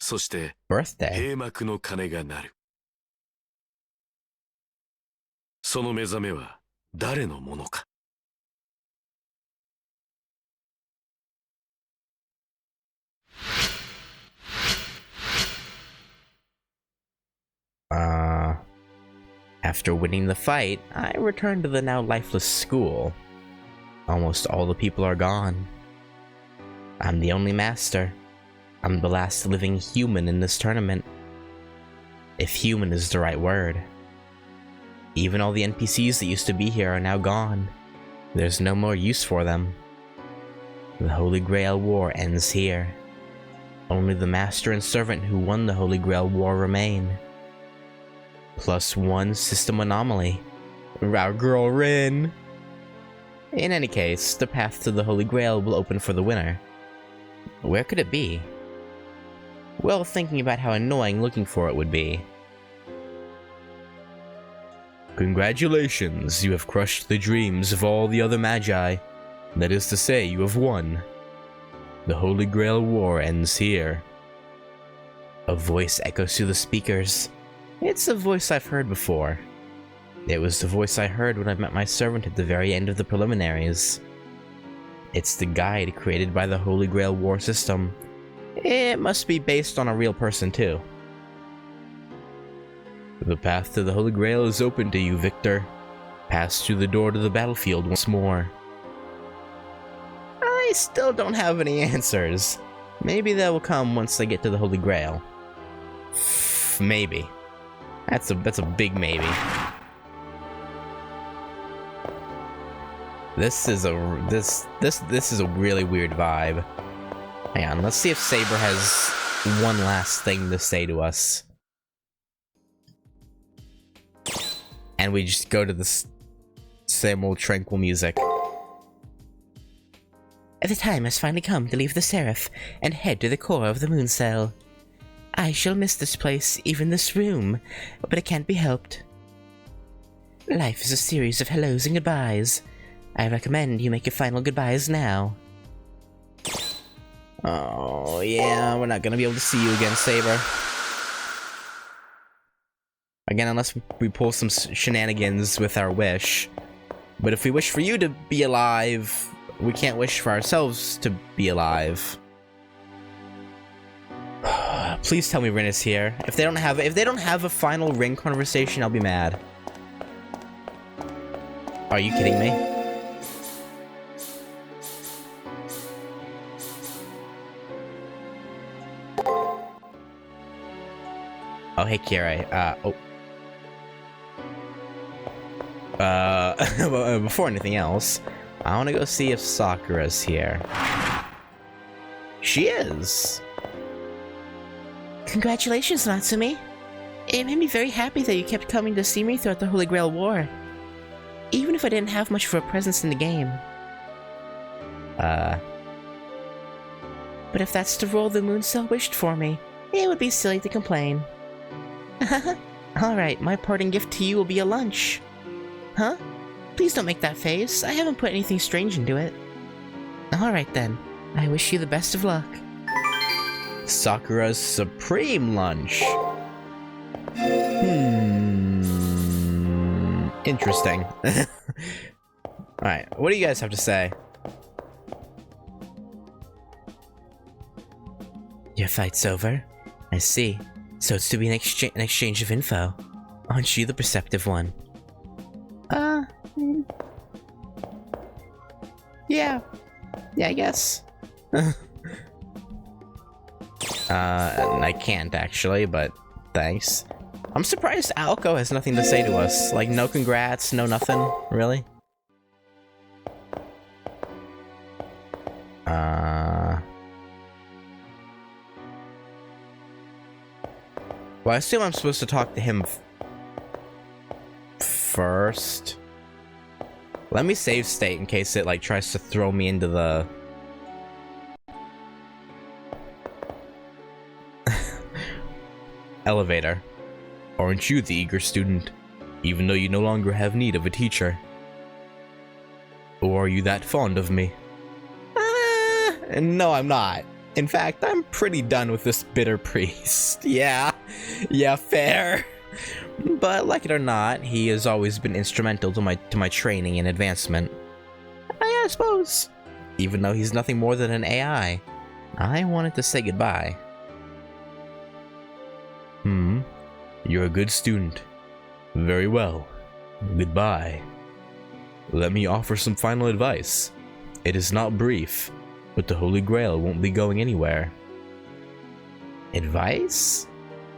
そして Birthday. 閉幕の鐘が鳴る。その目覚めは誰のものか。After winning the fight, I returned to the now lifeless school. Almost all the people are gone. I'm the only master. I'm the last living human in this tournament. If human is the right word. Even all the NPCs that used to be here are now gone. There's no more use for them. The Holy Grail War ends here. Only the master and servant who won the Holy Grail War remain. +1 system anomaly. Our girl Rin! In any case, the path to the Holy Grail will open for the winner. Where could it be? Well, thinking about how annoying looking for it would be. Congratulations, you have crushed the dreams of all the other magi. That is to say, you have won. The Holy Grail War ends here. A voice echoes through the speakers. It's a voice I've heard before. It was the voice I heard when I met my servant at the very end of the preliminaries. It's the guide created by the Holy Grail War system. It must be based on a real person too. The path to the Holy Grail is open to you, Victor. Pass through the door to the battlefield once more. I still don't have any answers. Maybe that will come once I get to the Holy Grail. Maybe. That's a big maybe. This is a really weird vibe. Hang on, let's see if Saber has one last thing to say to us. And we just go to the same old tranquil music. The time has finally come to leave the Seraph and head to the core of the moon cell. I shall miss this place, even this room, but it can't be helped. Life is a series of hellos and goodbyes. I recommend you make your final goodbyes now. Oh, yeah, we're not gonna be able to see you again, Saber. Again, unless we pull some shenanigans with our wish. But if we wish for you to be alive, we can't wish for ourselves to be alive. Please tell me Rin is here. If they don't have a final Rin conversation, I'll be mad. Are you kidding me? Oh, hey, Kirai. Before anything else, I want to go see if Sakura's here. She is! Congratulations, Natsumi. It made me very happy that you kept coming to see me throughout the Holy Grail War. Even if I didn't have much of a presence in the game. But if that's the role the moon cell wished for me, it would be silly to complain. Alright, my parting gift to you will be a lunch. Huh? Please don't make that face. I haven't put anything strange into it. Alright then. I wish you the best of luck. Sakura's Supreme Lunch. Interesting. Alright, what do you guys have to say? Your fight's over? I see. So it's to be an exchange of info. Aren't you the perceptive one? Yeah. Yeah, I guess. I can't actually, but thanks. I'm surprised Alco has nothing to say to us. Like, no congrats, no nothing, really? Well, I assume I'm supposed to talk to him first. Let me save state in case it, like, tries to throw me into the... elevator. Aren't you the eager student, even though you no longer have need of a teacher? Or are you that fond of me? No, I'm not. In fact, I'm pretty done with this bitter priest. Yeah, fair. But like it or not, he has always been instrumental to my training and advancement. I suppose. Even though he's nothing more than an AI, I wanted to say goodbye. You're a good student. Very well. Goodbye. Let me offer some final advice. It is not brief, but the Holy Grail won't be going anywhere. Advice?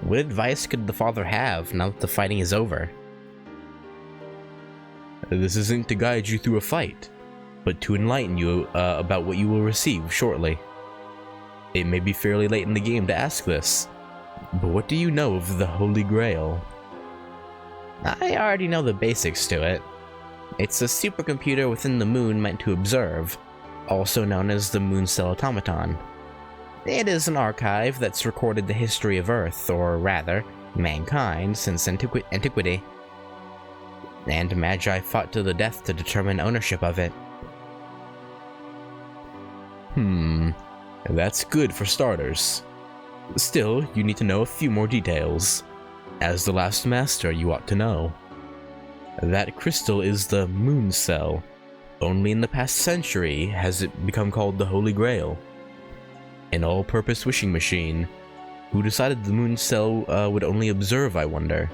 What advice could the father have now that the fighting is over? This isn't to guide you through a fight, but to enlighten you about what you will receive shortly. It may be fairly late in the game to ask this, but what do you know of the Holy Grail? I already know the basics to it. It's a supercomputer within the moon meant to observe, also known as the Moon Cell Automaton. It is an archive that's recorded the history of Earth, or rather, mankind, since antiquity. And Magi fought to the death to determine ownership of it. That's good for starters. Still, you need to know a few more details. As the last master, you ought to know. That crystal is the Moon Cell. Only in the past century has it become called the Holy Grail. An all-purpose wishing machine. Who decided the Moon Cell would only observe, I wonder?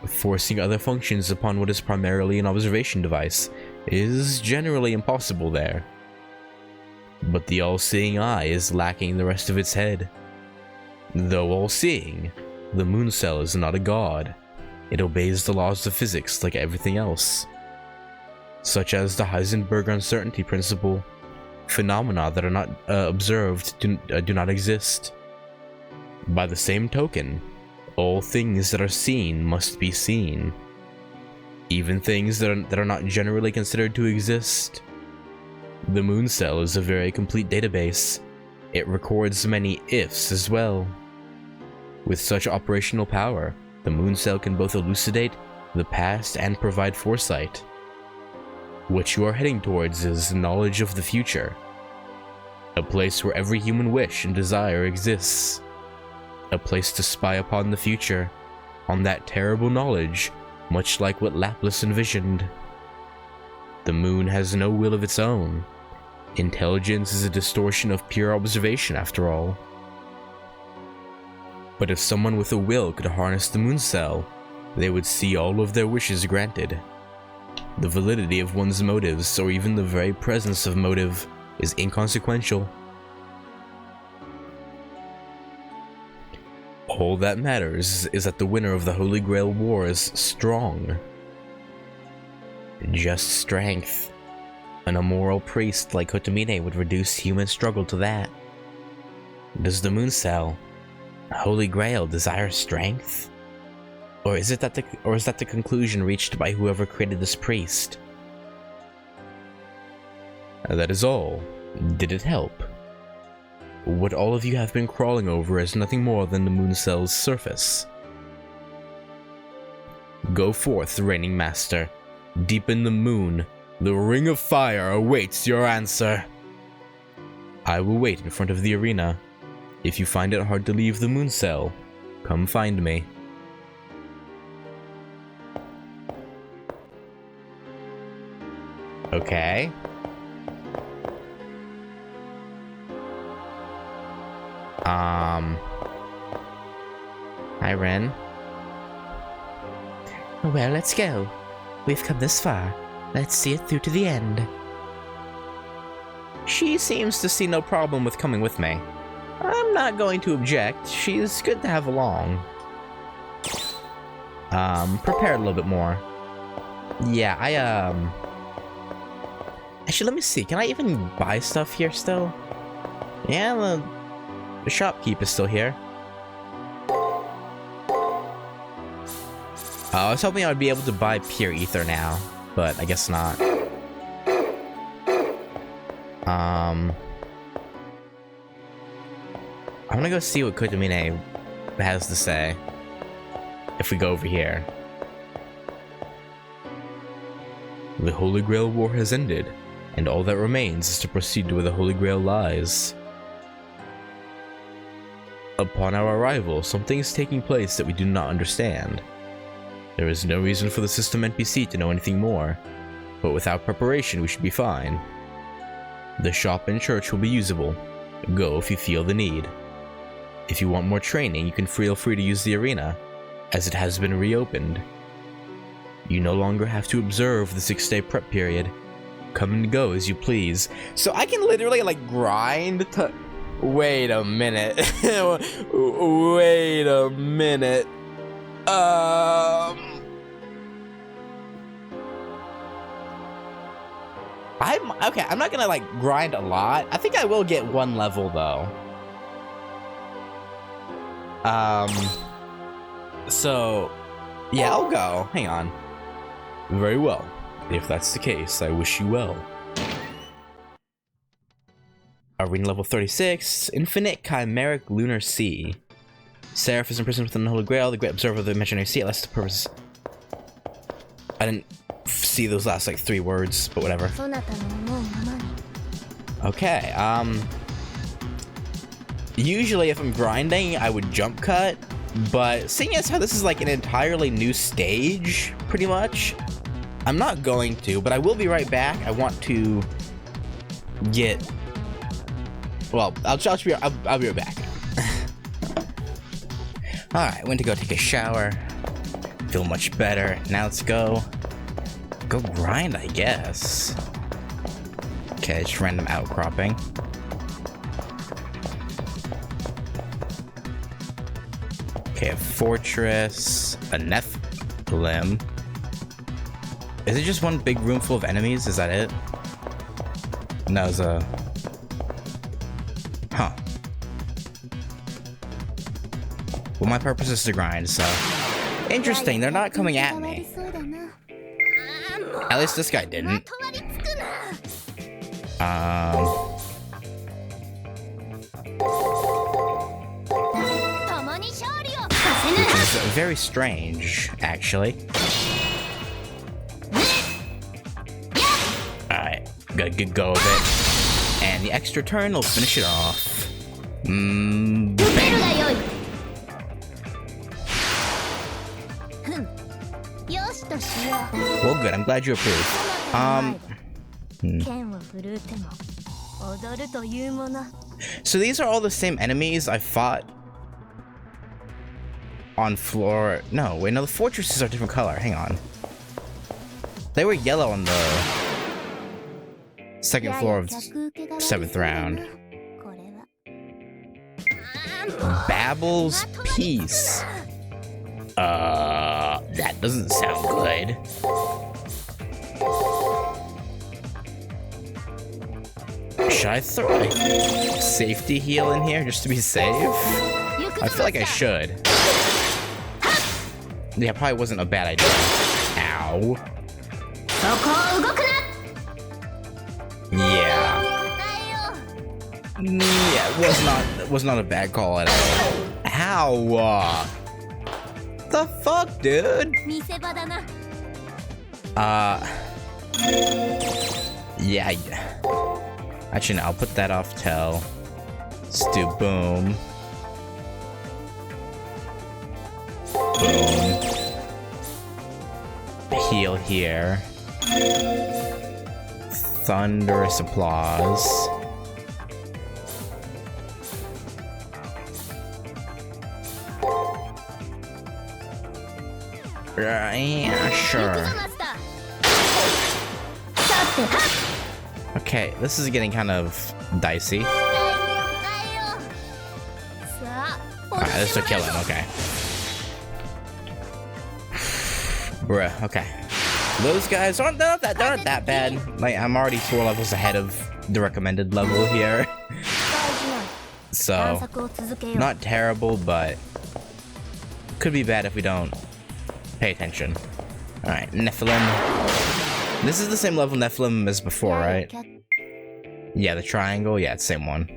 Forcing other functions upon what is primarily an observation device is generally impossible there. But the all-seeing eye is lacking the rest of its head. Though all-seeing, the Moon Cell is not a god. It obeys the laws of physics like everything else, such as the Heisenberg uncertainty principle. Phenomena that are not observed do not exist. By the same token, all things that are seen must be seen, even things that are not generally considered to exist. The Moon Cell is a very complete database. It records many ifs as well. With such operational power, the Moon Cell can both elucidate the past and provide foresight. What you are heading towards is knowledge of the future. A place where every human wish and desire exists. A place to spy upon the future, on that terrible knowledge, much like what Laplace envisioned. The moon has no will of its own. Intelligence is a distortion of pure observation, after all. But if someone with a will could harness the Moon Cell, they would see all of their wishes granted. The validity of one's motives, or even the very presence of motive, is inconsequential. All that matters is that the winner of the Holy Grail War is strong. Just strength. An immoral priest like Kotomine would reduce human struggle to that. Does the Moon Cell, Holy Grail, desire strength? Or is that the conclusion reached by whoever created this priest? That is all. Did it help? What all of you have been crawling over is nothing more than the Moon Cell's surface. Go forth, reigning master. Deep in the moon, the Ring of Fire awaits your answer. I will wait in front of the arena. If you find it hard to leave the Moon Cell, come find me. Okay. Hi, Ren. Well, let's go. We've come this far. Let's see it through to the end. She seems to see no problem with coming with me. I'm not going to object. She's good to have along. Prepare a little bit more. Yeah, actually, let me see. Can I even buy stuff here still? Yeah, the shopkeep is still here. I was hoping I would be able to buy pure ether now, but I guess not. I'm gonna go see what Kotomine has to say if we go over here. The Holy Grail War has ended, and all that remains is to proceed to where the Holy Grail lies. Upon our arrival, something is taking place that we do not understand. There is no reason for the system NPC to know anything more, but without preparation we should be fine. The shop and church will be usable. Go if you feel the need. If you want more training, you can feel free to use the arena, as it has been reopened. You no longer have to observe the 6-day prep period. Come and go as you please. So I can literally like grind to... Wait a minute. Wait a minute. I'm not gonna like grind a lot. I think I will get 1 level though. So yeah, I'll go. Hang on. Very well. If that's the case, I wish you well. Arena level 36, Infinite Chimeric Lunar Sea. Seraph is imprisoned within the Holy Grail, the great observer of the imaginary sea. That's the purpose. I didn't see those last like 3 words, but whatever. Okay, usually if I'm grinding, I would jump cut, but seeing as how this is like an entirely new stage, pretty much, I'm not going to, but I will be right back. I want to get... Well, I'll be right back. Alright, went to go take a shower. Feel much better. Now let's go grind, I guess. Okay, just random outcropping. Okay, a fortress, a Nephilim. Is it just one big room full of enemies? Is that it? No, it's a... Huh. Well, my purpose is to grind, so... Interesting, they're not coming at me. At least this guy didn't. Which is very strange, actually. Alright, got a good go of it. And the extra turn will finish it off. Bang. Well, good. I'm glad you approve. So these are all the same enemies I fought on floor... No, wait, no, the fortresses are different color. Hang on. They were yellow on the second floor of 7th round. Babel's Peace. That doesn't sound good. Should I throw a safety heal in here just to be safe? I feel like I should. Yeah, probably wasn't a bad idea. Ow. Yeah. Yeah, it was not a bad call at all. Ow. The fuck, dude? Yeah. Actually, no, I'll put that off till. Let's do boom. Boom. Heal here. Thunderous applause. Yeah, sure. Okay, this is getting kind of dicey. Alright, this will kill him, okay. Bruh, okay. Those guys aren't that bad. Like, I'm already 4 levels ahead of the recommended level here. So, not terrible, but could be bad if we don't pay attention. Alright, Nephilim. This is the same level Nephilim as before, right? Yeah, the triangle. Yeah, it's the same one.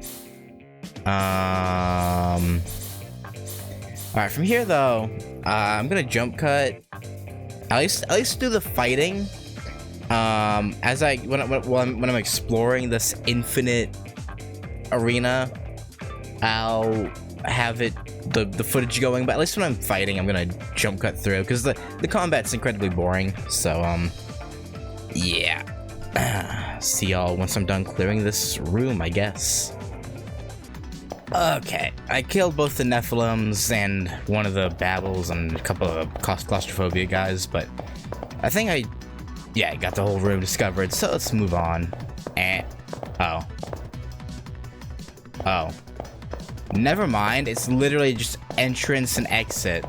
Alright, from here though, I'm gonna jump cut. At least do the fighting. As when I'm exploring this infinite arena, I'll have the footage going, but at least when I'm fighting, I'm gonna jump cut through, because the combat's incredibly boring. So, yeah. See y'all once I'm done clearing this room, I guess. Okay, I killed both the Nephilims and one of the Babbles and a couple of claustrophobia guys, but I think I got the whole room discovered, so let's move on. Oh. Never mind, it's literally just entrance and exit.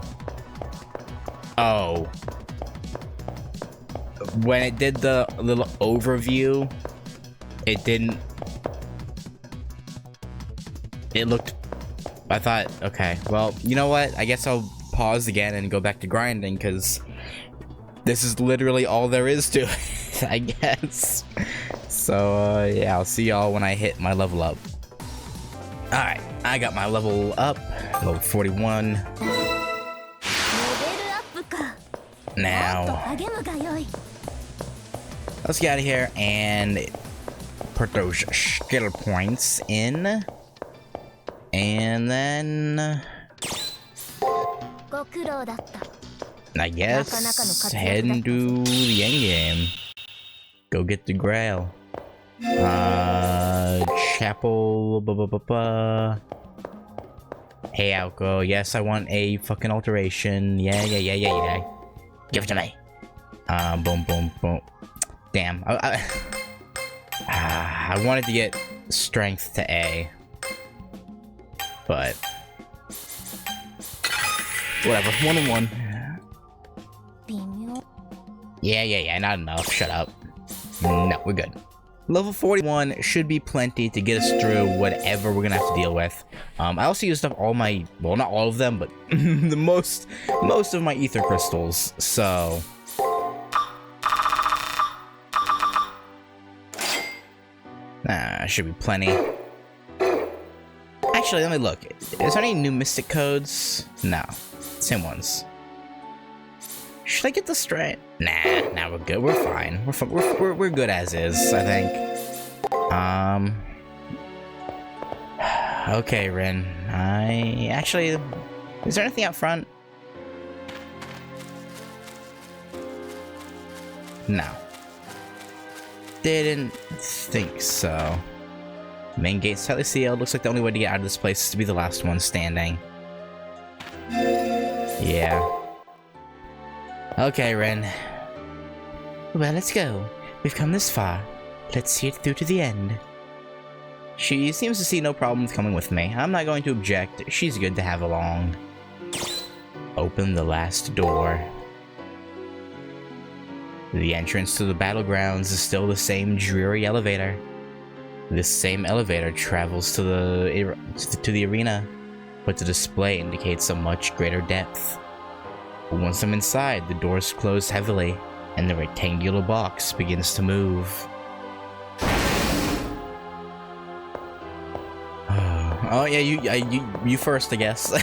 Oh. When it did the little overview, it didn't... It looked... I thought, okay, well, you know what? I guess I'll pause again and go back to grinding, because this is literally all there is to it, I guess. So, yeah, I'll see y'all when I hit my level up. Alright, I got my level up, level 41. Now, let's get out of here and put those skill points in. And then, I guess, head into the endgame. Go get the Grail. Chapel, Hey, Alco, yes, I want a fucking alteration. Yeah. Give it to me. Boom. Damn, I wanted to get strength to A. But whatever, 1 and 1. Yeah, not enough. Shut up. No, we're good. Level 41 should be plenty to get us through whatever we're gonna have to deal with. I also used up all my, well, not all of them, but the most of my ether crystals. So should be plenty. Actually, let me look. Is there any new mystic codes? No, same ones. Should I get the straight? Nah, we're good. We're fine. We're good as is, I think. Okay, Rin. Actually, is there anything out front? No. Didn't think so. Main gate slightly sealed. Looks like the only way to get out of this place is to be the last one standing. Yeah. Okay, Ren. Well, let's go. We've come this far. Let's see it through to the end. She seems to see no problem with coming with me. I'm not going to object. She's good to have along. Open the last door. The entrance to the battlegrounds is still the same dreary elevator. This same elevator travels to the arena, but the display indicates a much greater depth. Once I'm inside, the doors close heavily, and the rectangular box begins to move. Oh yeah, you first, I guess.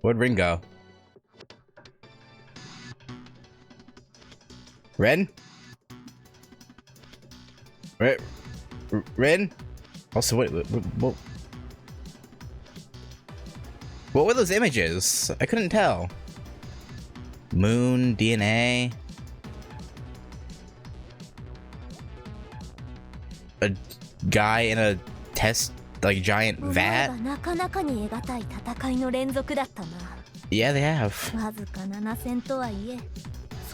Where'd Rin go? Ren? Ren? Also, what were those images? I couldn't tell. Moon, DNA. A guy in a test, like, giant vat? Yeah, they have.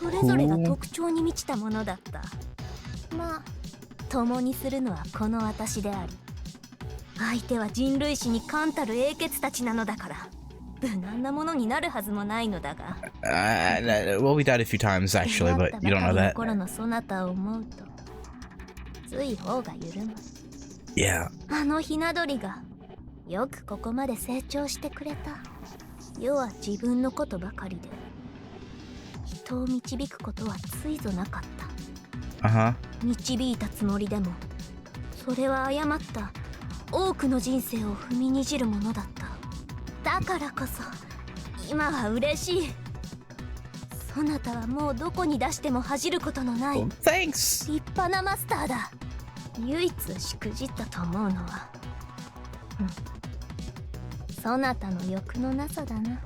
それぞれが特徴に満ちたものだった。まあ、共にするのはこの私であり、相手は人類史に冠たる英傑たちなのだから、無難なものになるはずもないのだが。Well, we died a few times actually, but you don't know that. 頃のそなたを思うと、つい方が緩む。Yeah. あのひな鳥がよくここまで成長してくれた。世は自分のことばかりで。人を導くことはついぞなかった。導いたつもりでも、それは誤った多くの人生を踏みにじるものだった。だからこそ今は嬉しい。そなたはもうどこに出しても恥じることのない Thanks. 立派なマスターだ。唯一しくじったと思うのは、そなたの欲のなさだな。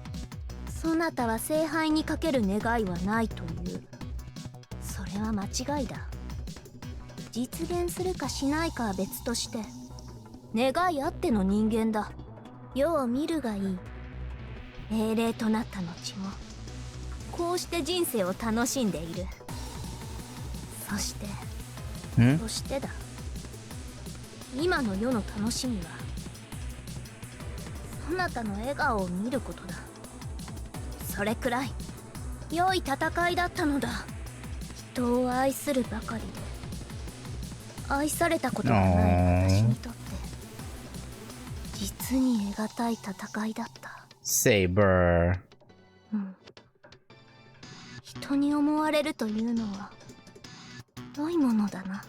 そなたは聖杯にかける願いはないという。それは間違いだ。実現するかしないかは別として、願いあっての人間だ。世を見るがいい。命令となった後もこうして人生を楽しんでいる。そしてそしてだ、今の世の楽しみはそなたの笑顔を見ることだ。それくらい良い戦いだったのだ。人を愛するばかりで愛されたことがない私にとって実に得難い戦いだった。Saber. 人に思われるというのは良いものだな。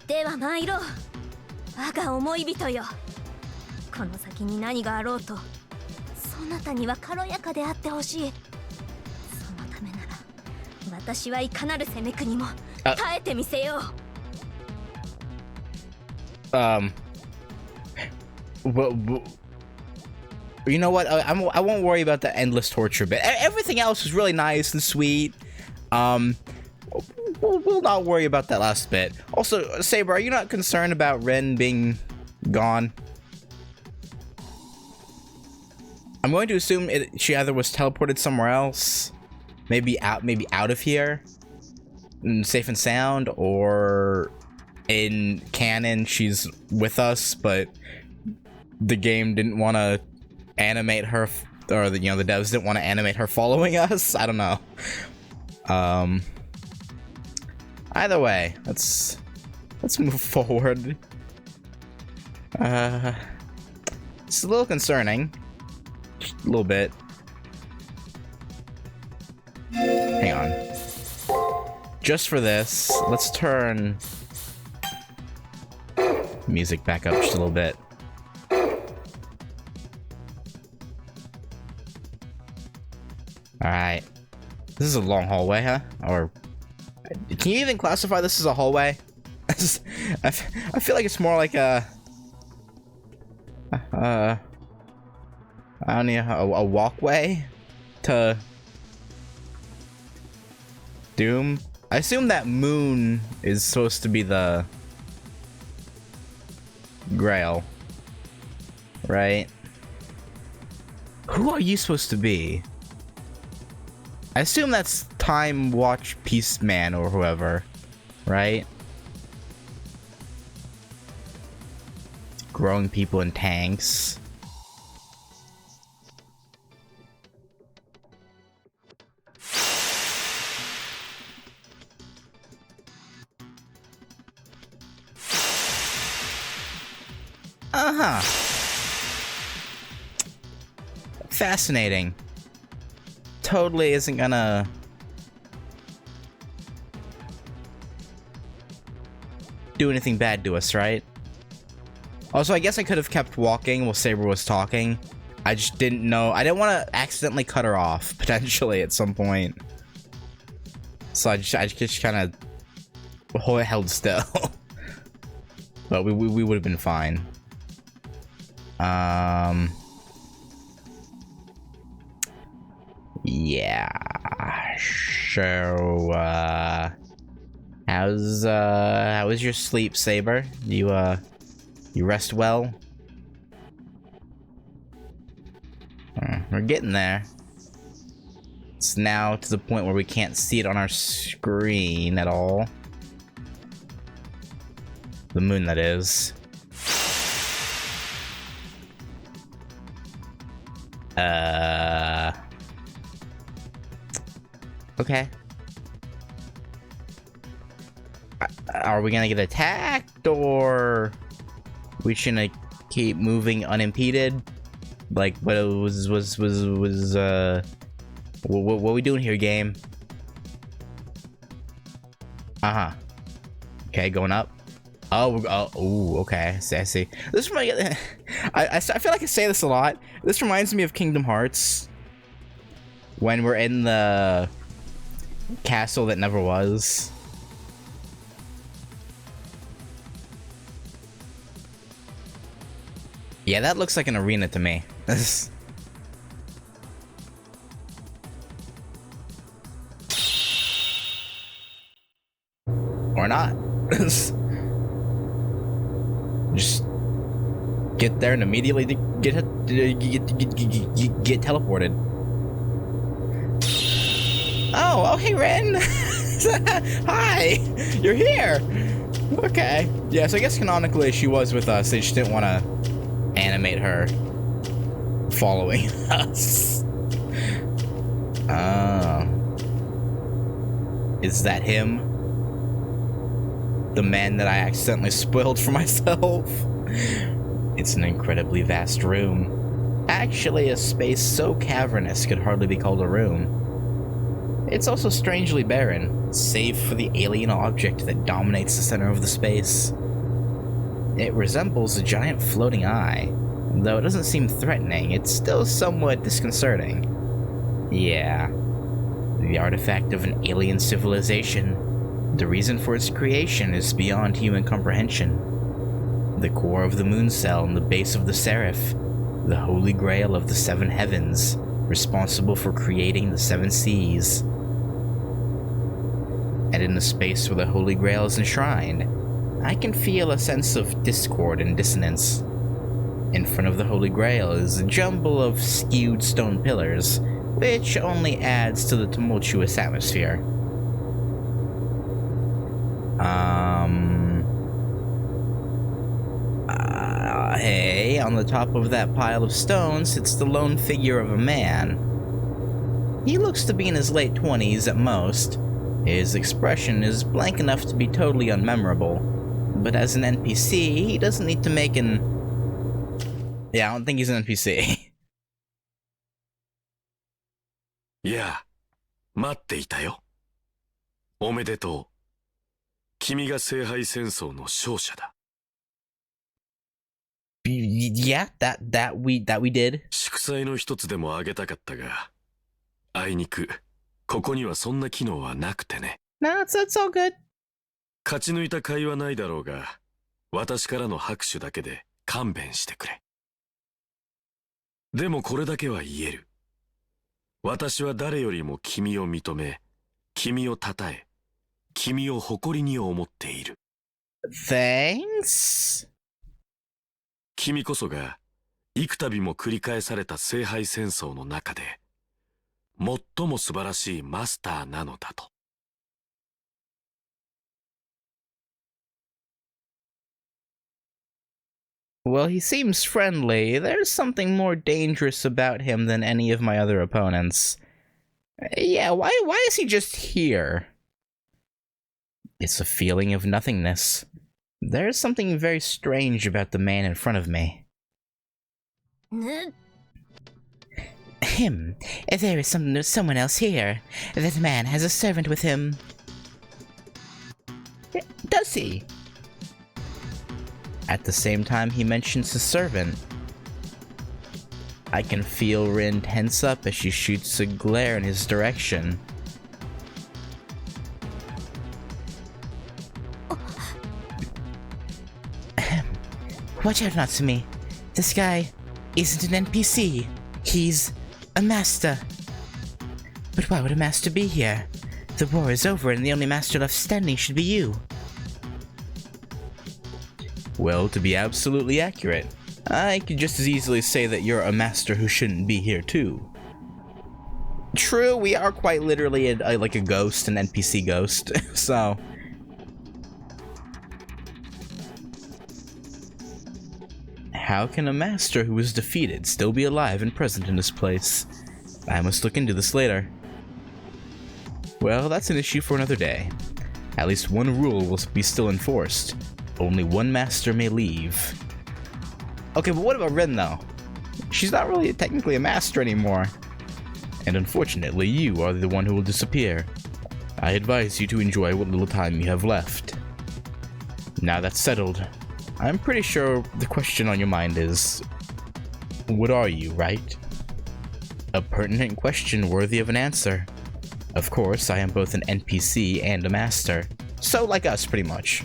では参ろう、我が思い人よ。この先に何があろうとそなたには軽やかであってほしい。そのためなら私はいかなる攻めくにも耐えてみせよう。You know what? I won't worry about the endless torture bit. Everything else is really nice and sweet. We'll not worry about that last bit. Also, Saber, are you not concerned about Ren being gone? I'm going to assume she either was teleported somewhere else, maybe out of here, safe and sound, or in canon she's with us, but the game didn't want to animate her, or the devs didn't want to animate her following us. I don't know. Either way, let's move forward. It's a little concerning, just a little bit. Hang on. Just for this, let's turn music back up just a little bit. Alright. This is a long hallway, huh? Or can you even classify this as a hallway? I feel like it's more like a I don't know, a walkway to Doom. I assume that moon is supposed to be the Grail, right? Who are you supposed to be? I assume that's Time Watch Peace Man or whoever, right? Growing people in tanks. Uh-huh. Fascinating. Totally isn't gonna do anything bad to us, right? Also, I guess I could have kept walking while Saber was talking. I just didn't know. I didn't want to accidentally cut her off, potentially, at some point. So I just kind of held still. But we would have been fine. Yeah. So, how was your sleep, Saber? You rest well? We're getting there. It's now to the point where we can't see it on our screen at all. The moon, that is. Okay. Are we gonna get attacked, or we should keep moving unimpeded? Like, what what we doing here, game? Uh-huh. Okay, going up. Oh, okay. I see. This reminds I feel like I say this a lot. This reminds me of Kingdom Hearts. When we're in the castle that never was. Yeah, that looks like an arena to me. Or not. Just get there and immediately get teleported. Oh, hey, Ren. Hi, you're here. Okay. Yeah, so I guess canonically she was with us. They just didn't want to animate her following us. Is that him? The man that I accidentally spoiled for myself? It's an incredibly vast room. Actually, a space so cavernous could hardly be called a room. It's also strangely barren, save for the alien object that dominates the center of the space. It resembles a giant floating eye. Though it doesn't seem threatening, it's still somewhat disconcerting. Yeah, the artifact of an alien civilization. The reason for its creation is beyond human comprehension. The core of the moon cell and the base of the seraph, the holy grail of the seven heavens, responsible for creating the seven seas. And in the space where the holy grail is enshrined, I can feel a sense of discord and dissonance. In front of the holy grail is a jumble of skewed stone pillars, which only adds to the tumultuous atmosphere. Hey, on the top of that pile of stones sits the lone figure of a man. He looks to be in his late 20s at most. His expression is blank enough to be totally unmemorable, but as an NPC, he doesn't need to make an... Yeah, I don't think he's an NPC. いや、待っていたよ。おめでとう。君が聖杯戦争の勝者だ。Yeah, that we did. 祝祭の一つでもあげたかったが、あいにく、ここにはそんな機能はなくてね。No, it's all good. 勝ち抜いた甲斐はないだろうが、私からの拍手だけで勘弁してくれ。でもこれだけは言える。私は誰よりも君を認め、君を称え、君を誇りに思っている。Thanks? 君こそが幾度も繰り返された聖杯戦争の中で最も素晴らしいマスターなのだと。Well, he seems friendly. There's something more dangerous about him than any of my other opponents. Yeah, why is he just here? It's a feeling of nothingness. There's something very strange about the man in front of me. Him. There is someone else here. That man has a servant with him. Does he? At the same time he mentions his servant. I can feel Rin tense up as she shoots a glare in his direction. Watch out, Natsumi. This guy isn't an NPC. He's a master. But why would a master be here? The war is over and the only master left standing should be you. Well, to be absolutely accurate, I could just as easily say that you're a master who shouldn't be here too. True, we are quite literally like a ghost, an NPC ghost, so... How can a master who was defeated still be alive and present in this place? I must look into this later. Well, that's an issue for another day. At least one rule will be still enforced. Only one master may leave. Okay, but what about Rin, though? She's not really technically a master anymore. And unfortunately, you are the one who will disappear. I advise you to enjoy what little time you have left. Now that's settled, I'm pretty sure the question on your mind is, what are you, right? A pertinent question worthy of an answer. Of course, I am both an NPC and a master. So like us, pretty much.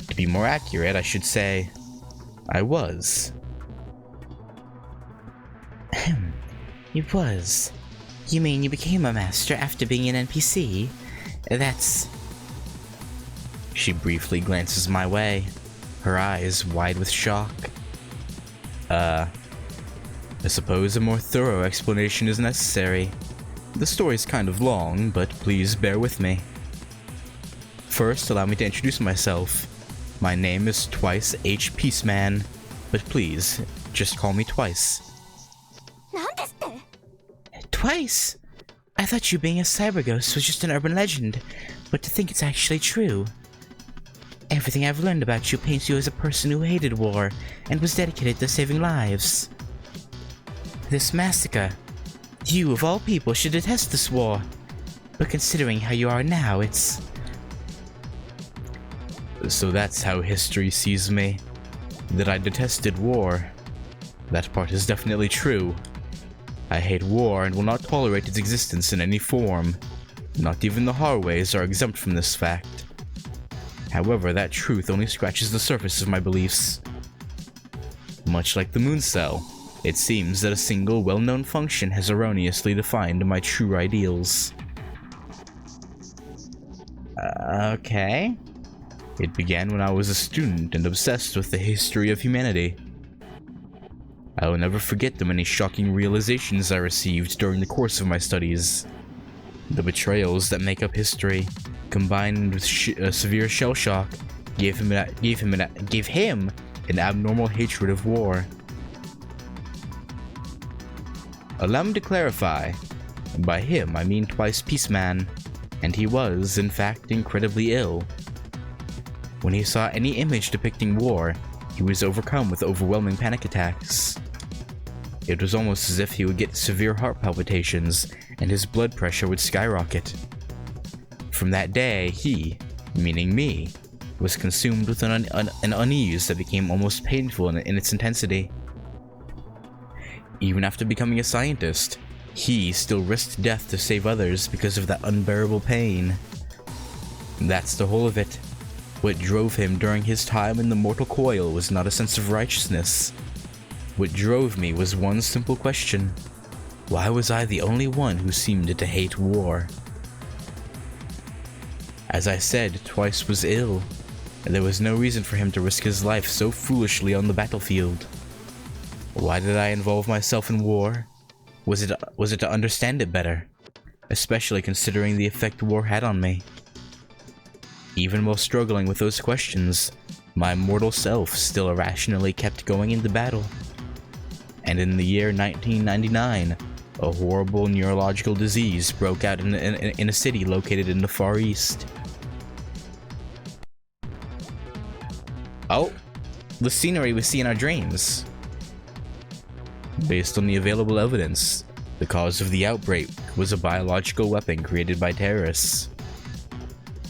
To be more accurate, I should say, I was. You was? You mean you became a master after being an NPC? That's... She briefly glances my way, her eyes wide with shock. I suppose a more thorough explanation is necessary. The story's kind of long, but please bear with me. First, allow me to introduce myself. My name is Twice H. Peaceman, but please, just call me Twice. Twice? I thought you being a cyber ghost was just an urban legend, but to think it's actually true. Everything I've learned about you paints you as a person who hated war and was dedicated to saving lives. This massacre. You, of all people, should detest this war. But considering how you are now, it's... So that's how history sees me. That I detested war. That part is definitely true. I hate war and will not tolerate its existence in any form. Not even the Harways are exempt from this fact. However, that truth only scratches the surface of my beliefs. Much like the moon cell, it seems that a single well-known function has erroneously defined my true ideals. Okay. It began when I was a student and obsessed with the history of humanity. I will never forget the many shocking realizations I received during the course of my studies. The betrayals that make up history, combined with severe shell shock, gave him an abnormal hatred of war. Allow me to clarify. By him, I mean Twice Peaceman, and he was, in fact, incredibly ill. When he saw any image depicting war, he was overcome with overwhelming panic attacks. It was almost as if he would get severe heart palpitations, and his blood pressure would skyrocket. From that day, he, meaning me, was consumed with an unease that became almost painful in its intensity. Even after becoming a scientist, he still risked death to save others because of that unbearable pain. That's the whole of it. What drove him during his time in the mortal coil was not a sense of righteousness. What drove me was one simple question. Why was I the only one who seemed to hate war? As I said, Twice was ill, and there was no reason for him to risk his life so foolishly on the battlefield. Why did I involve myself in war? Was it to understand it better? Especially considering the effect war had on me. Even while struggling with those questions, my mortal self still irrationally kept going into battle. And in the year 1999, a horrible neurological disease broke out in a city located in the Far East. Oh, the scenery we see in our dreams. Based on the available evidence, the cause of the outbreak was a biological weapon created by terrorists.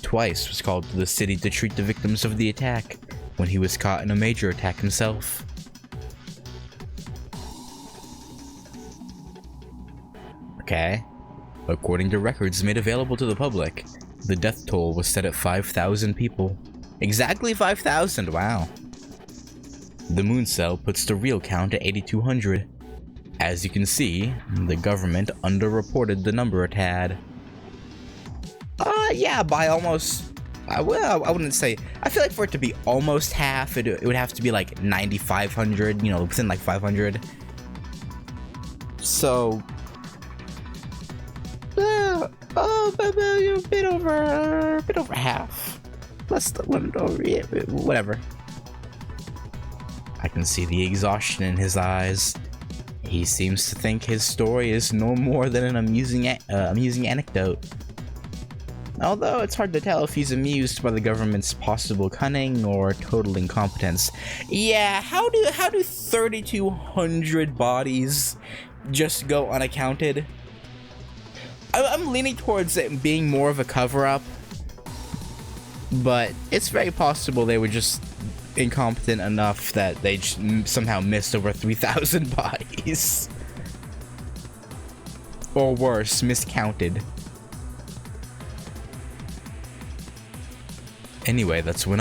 Twice was called to the city to treat the victims of the attack when he was caught in a major attack himself. Okay. According to records made available to the public, the death toll was set at 5,000 people. Exactly 5,000, wow. The moon cell puts the real count at 8,200. As you can see, the government underreported the number it had. Yeah, by almost... well, I wouldn't say... I feel like for it to be almost half, it would have to be like 9,500, you know, within like 500. So... a bit over half. Less than whatever. I can see the exhaustion in his eyes. He seems to think his story is no more than an amusing anecdote. Although it's hard to tell if he's amused by the government's possible cunning or total incompetence. Yeah, how do 3,200 bodies just go unaccounted? I'm leaning towards it being more of a cover-up, but it's very possible they were just incompetent enough that they just somehow missed over 3,000 bodies. Or worse, miscounted. Anyway, that's when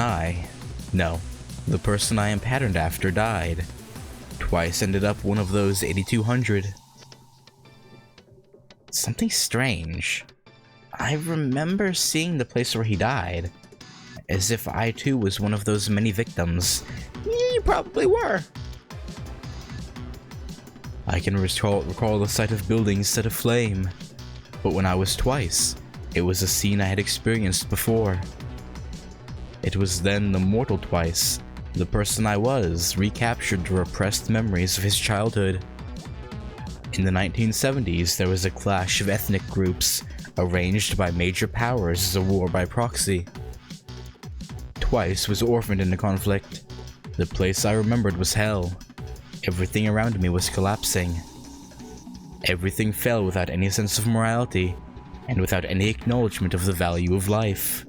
the person I am patterned after died. Twice ended up one of those 8200. Something strange. I remember seeing the place where he died, as if I too was one of those many victims. You probably were. I can recall the sight of buildings set aflame, but when I was Twice, it was a scene I had experienced before. It was then the mortal Twice, the person I was, recaptured the repressed memories of his childhood. In the 1970s, there was a clash of ethnic groups arranged by major powers as a war by proxy. Twice was orphaned in the conflict. The place I remembered was hell. Everything around me was collapsing. Everything fell without any sense of morality, and without any acknowledgement of the value of life.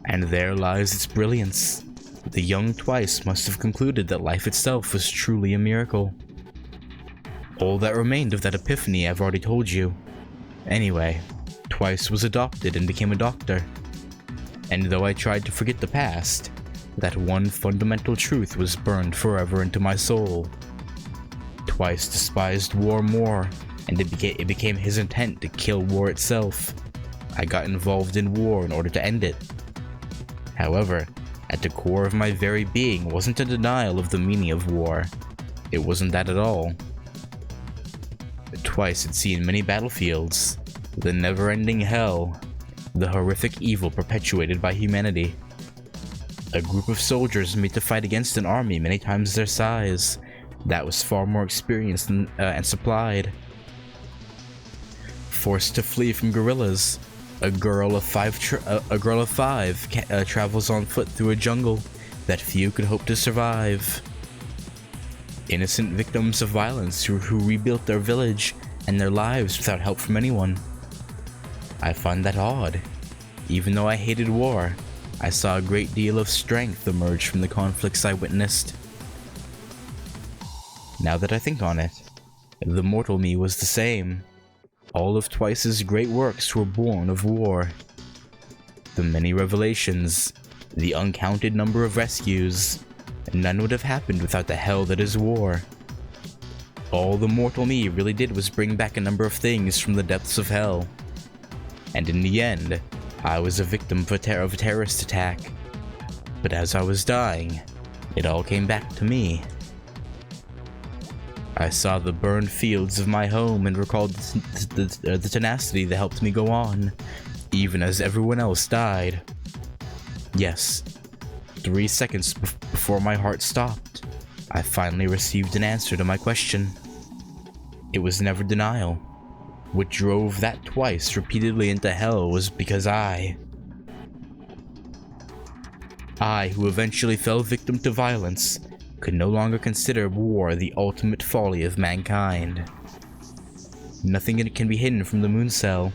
And there lies its brilliance. The young Twice must have concluded that life itself was truly a miracle. All that remained of that epiphany I've already told you. Anyway, Twice was adopted and became a doctor. And though I tried to forget the past, that one fundamental truth was burned forever into my soul. Twice despised war more, and it became his intent to kill war itself. I got involved in war in order to end it. However, at the core of my very being wasn't a denial of the meaning of war. It wasn't that at all. Twice had seen many battlefields, the never-ending hell, the horrific evil perpetuated by humanity. A group of soldiers made to fight against an army many times their size, that was far more experienced and supplied. Forced to flee from guerrillas, a girl of five travels on foot through a jungle that few could hope to survive. Innocent victims of violence who rebuilt their village and their lives without help from anyone. I find that odd. Even though I hated war, I saw a great deal of strength emerge from the conflicts I witnessed. Now that I think on it, the mortal me was the same. All of Twice's great works were born of war. The many revelations, the uncounted number of rescues, none would have happened without the hell that is war. All the mortal me really did was bring back a number of things from the depths of hell. And in the end, I was a victim of a terrorist attack. But as I was dying, it all came back to me. I saw the burned fields of my home and recalled the tenacity that helped me go on, even as everyone else died. Yes, 3 seconds before my heart stopped, I finally received an answer to my question. It was never denial. What drove that Twice repeatedly into hell was because I, who eventually fell victim to violence, could no longer consider war the ultimate folly of mankind. Nothing can be hidden from the moon cell,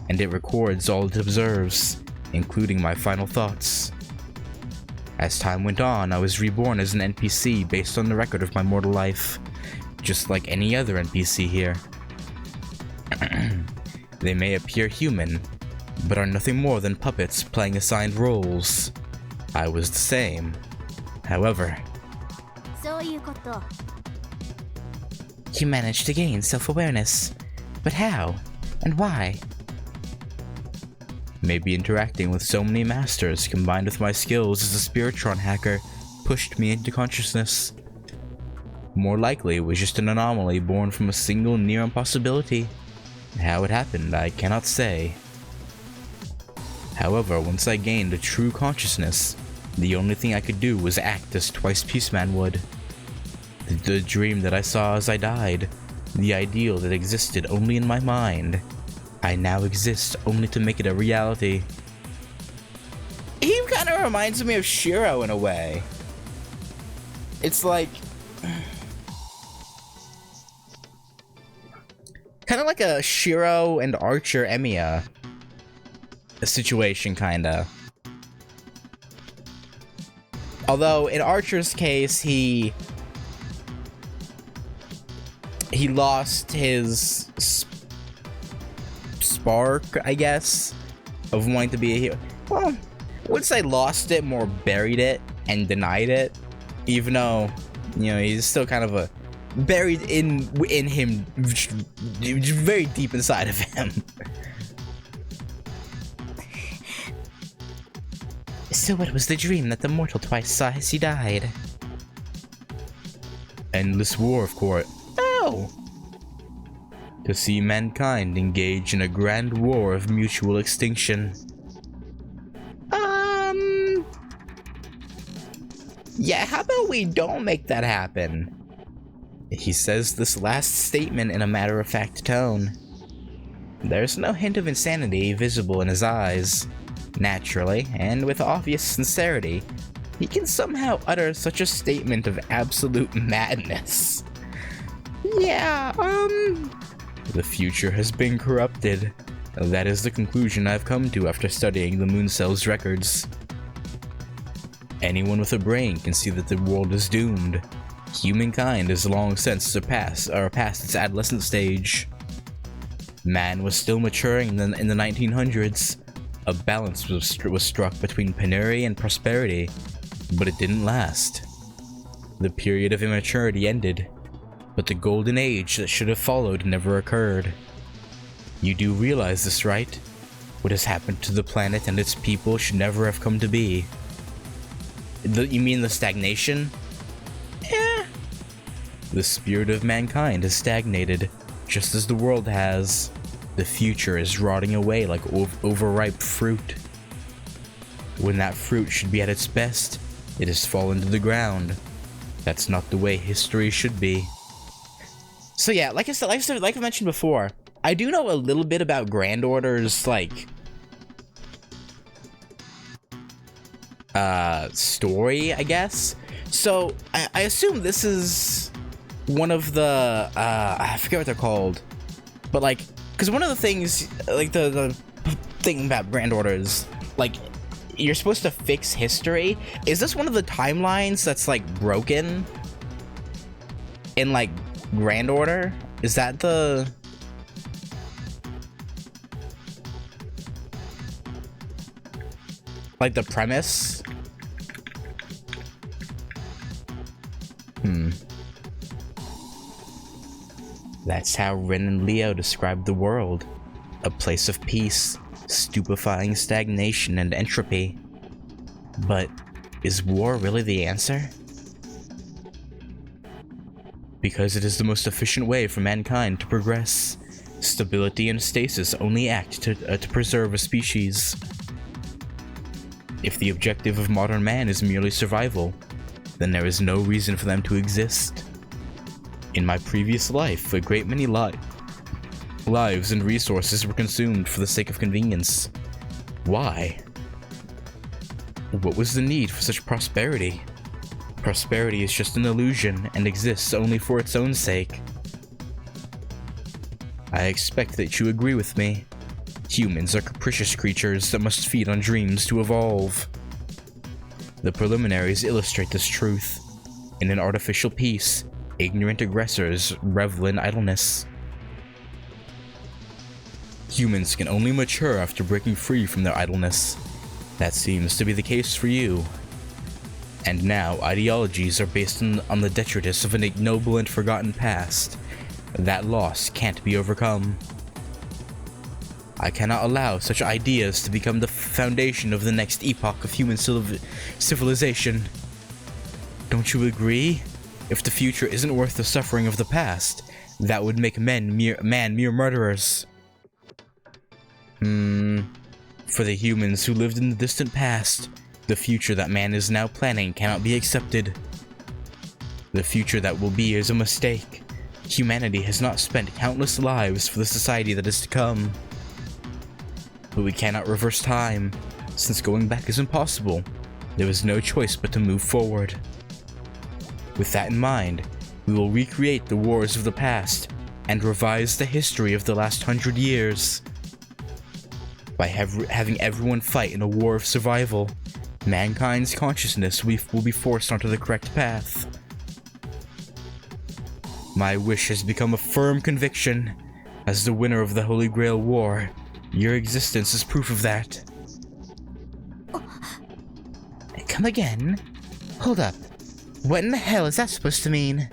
and it records all it observes, including my final thoughts. As time went on, I was reborn as an NPC based on the record of my mortal life, just like any other NPC here. They may appear human, but are nothing more than puppets playing assigned roles. I was the same. However, you managed to gain self-awareness. But how? And why? Maybe interacting with so many masters combined with my skills as a Spiritron hacker pushed me into consciousness. More likely, it was just an anomaly born from a single near impossibility. How it happened, I cannot say. However, once I gained a true consciousness, the only thing I could do was act as Twice Peaceman would. The dream that I saw as I died, the ideal that existed only in my mind, I now exist only to make it a reality. He kind of reminds me of Shiro in a way. It's like... kind of like a Shiro and Archer Emiya situation, kinda. Although, in Archer's case, he lost his spark, I guess, of wanting to be a hero. well, I wouldn't say lost it, more buried it and denied it. Even though, you know, he's still kind of a buried in him, very deep inside of him. So what was the dream that the mortal twice saw as he died? Endless war, of course. Oh! To see mankind engage in a grand war of mutual extinction. Yeah, how about we don't make that happen? He says this last statement in a matter-of-fact tone. There's no hint of insanity visible in his eyes. Naturally, and with obvious sincerity, he can somehow utter such a statement of absolute madness. Yeah, the future has been corrupted. That is the conclusion I've come to after studying the Moon Cell's records. Anyone with a brain can see that the world is doomed. Humankind has long since past its adolescent stage. Man was still maturing in the 1900s. A balance was struck between penury and prosperity, but it didn't last. The period of immaturity ended, but the golden age that should have followed never occurred. You do realize this, right? What has happened to the planet and its people should never have come to be. You mean the stagnation? Yeah. The spirit of mankind has stagnated, just as the world has. The future is rotting away like overripe fruit. When that fruit should be at its best, it has fallen to the ground. That's not the way history should be. So yeah, like I mentioned before, I do know a little bit about Grand Order's, like, story, I guess. So I assume this is one of the I forget what they're called, but like, because one of the things, like the thing about Grand Order is, like, you're supposed to fix history. Is this one of the timelines that's like broken in like Grand Order? Is that the like the premise? That's how Ren and Leo described the world. A place of peace, stupefying stagnation and entropy. But is war really the answer? Because it is the most efficient way for mankind to progress. Stability and stasis only act to preserve a species. If the objective of modern man is merely survival, then there is no reason for them to exist. In my previous life, a great many lives and resources were consumed for the sake of convenience. Why? What was the need for such prosperity? Prosperity is just an illusion and exists only for its own sake. I expect that you agree with me. Humans are capricious creatures that must feed on dreams to evolve. The preliminaries illustrate this truth. In an artificial peace, ignorant aggressors revel in idleness. Humans can only mature after breaking free from their idleness. That seems to be the case for you. And now, ideologies are based on the detritus of an ignoble and forgotten past. That loss can't be overcome. I cannot allow such ideas to become the foundation of the next epoch of human civilization. Don't you agree? If the future isn't worth the suffering of the past, that would make man mere murderers. For the humans who lived in the distant past, the future that man is now planning cannot be accepted. The future that will be is a mistake. Humanity has not spent countless lives for the society that is to come. But we cannot reverse time. Since going back is impossible, there is no choice but to move forward. With that in mind, we will recreate the wars of the past and revise the history of the last 100 years. By having everyone fight in a war of survival, mankind's consciousness will be forced onto the correct path. My wish has become a firm conviction. As the winner of the Holy Grail War, your existence is proof of that. Come again? Hold up. What in the hell is that supposed to mean?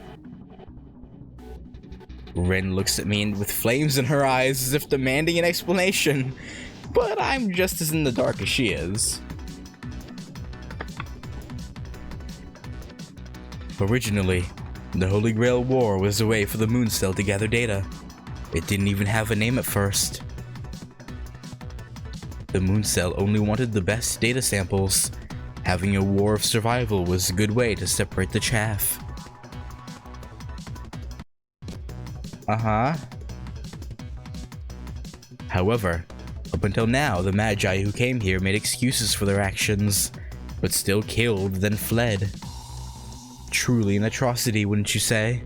Rin looks at me with flames in her eyes as if demanding an explanation, but I'm just as in the dark as she is. Originally, the Holy Grail War was a way for the Moon Cell to gather data. It didn't even have a name at first. The Moon Cell only wanted the best data samples. Having a war of survival was a good way to separate the chaff. However, up until now, the Magi who came here made excuses for their actions, but still killed, then fled. Truly an atrocity, wouldn't you say?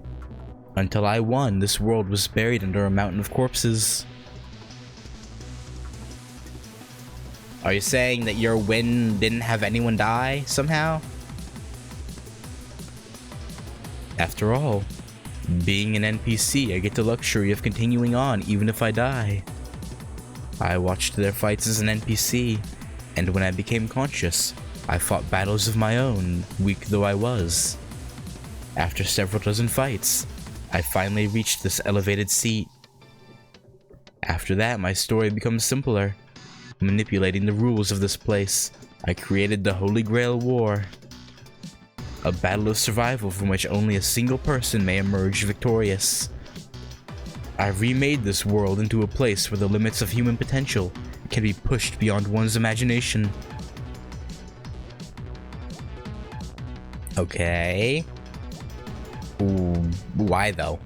Until I won, this world was buried under a mountain of corpses. Are you saying that your win didn't have anyone die, somehow? After all, being an NPC, I get the luxury of continuing on even if I die. I watched their fights as an NPC, and when I became conscious, I fought battles of my own, weak though I was. After several dozen fights, I finally reached this elevated seat. After that, my story becomes simpler. Manipulating the rules of this place, I created the Holy Grail War. A battle of survival from which only a single person may emerge victorious. I remade this world into a place where the limits of human potential can be pushed beyond one's imagination. Okay. Ooh, why though?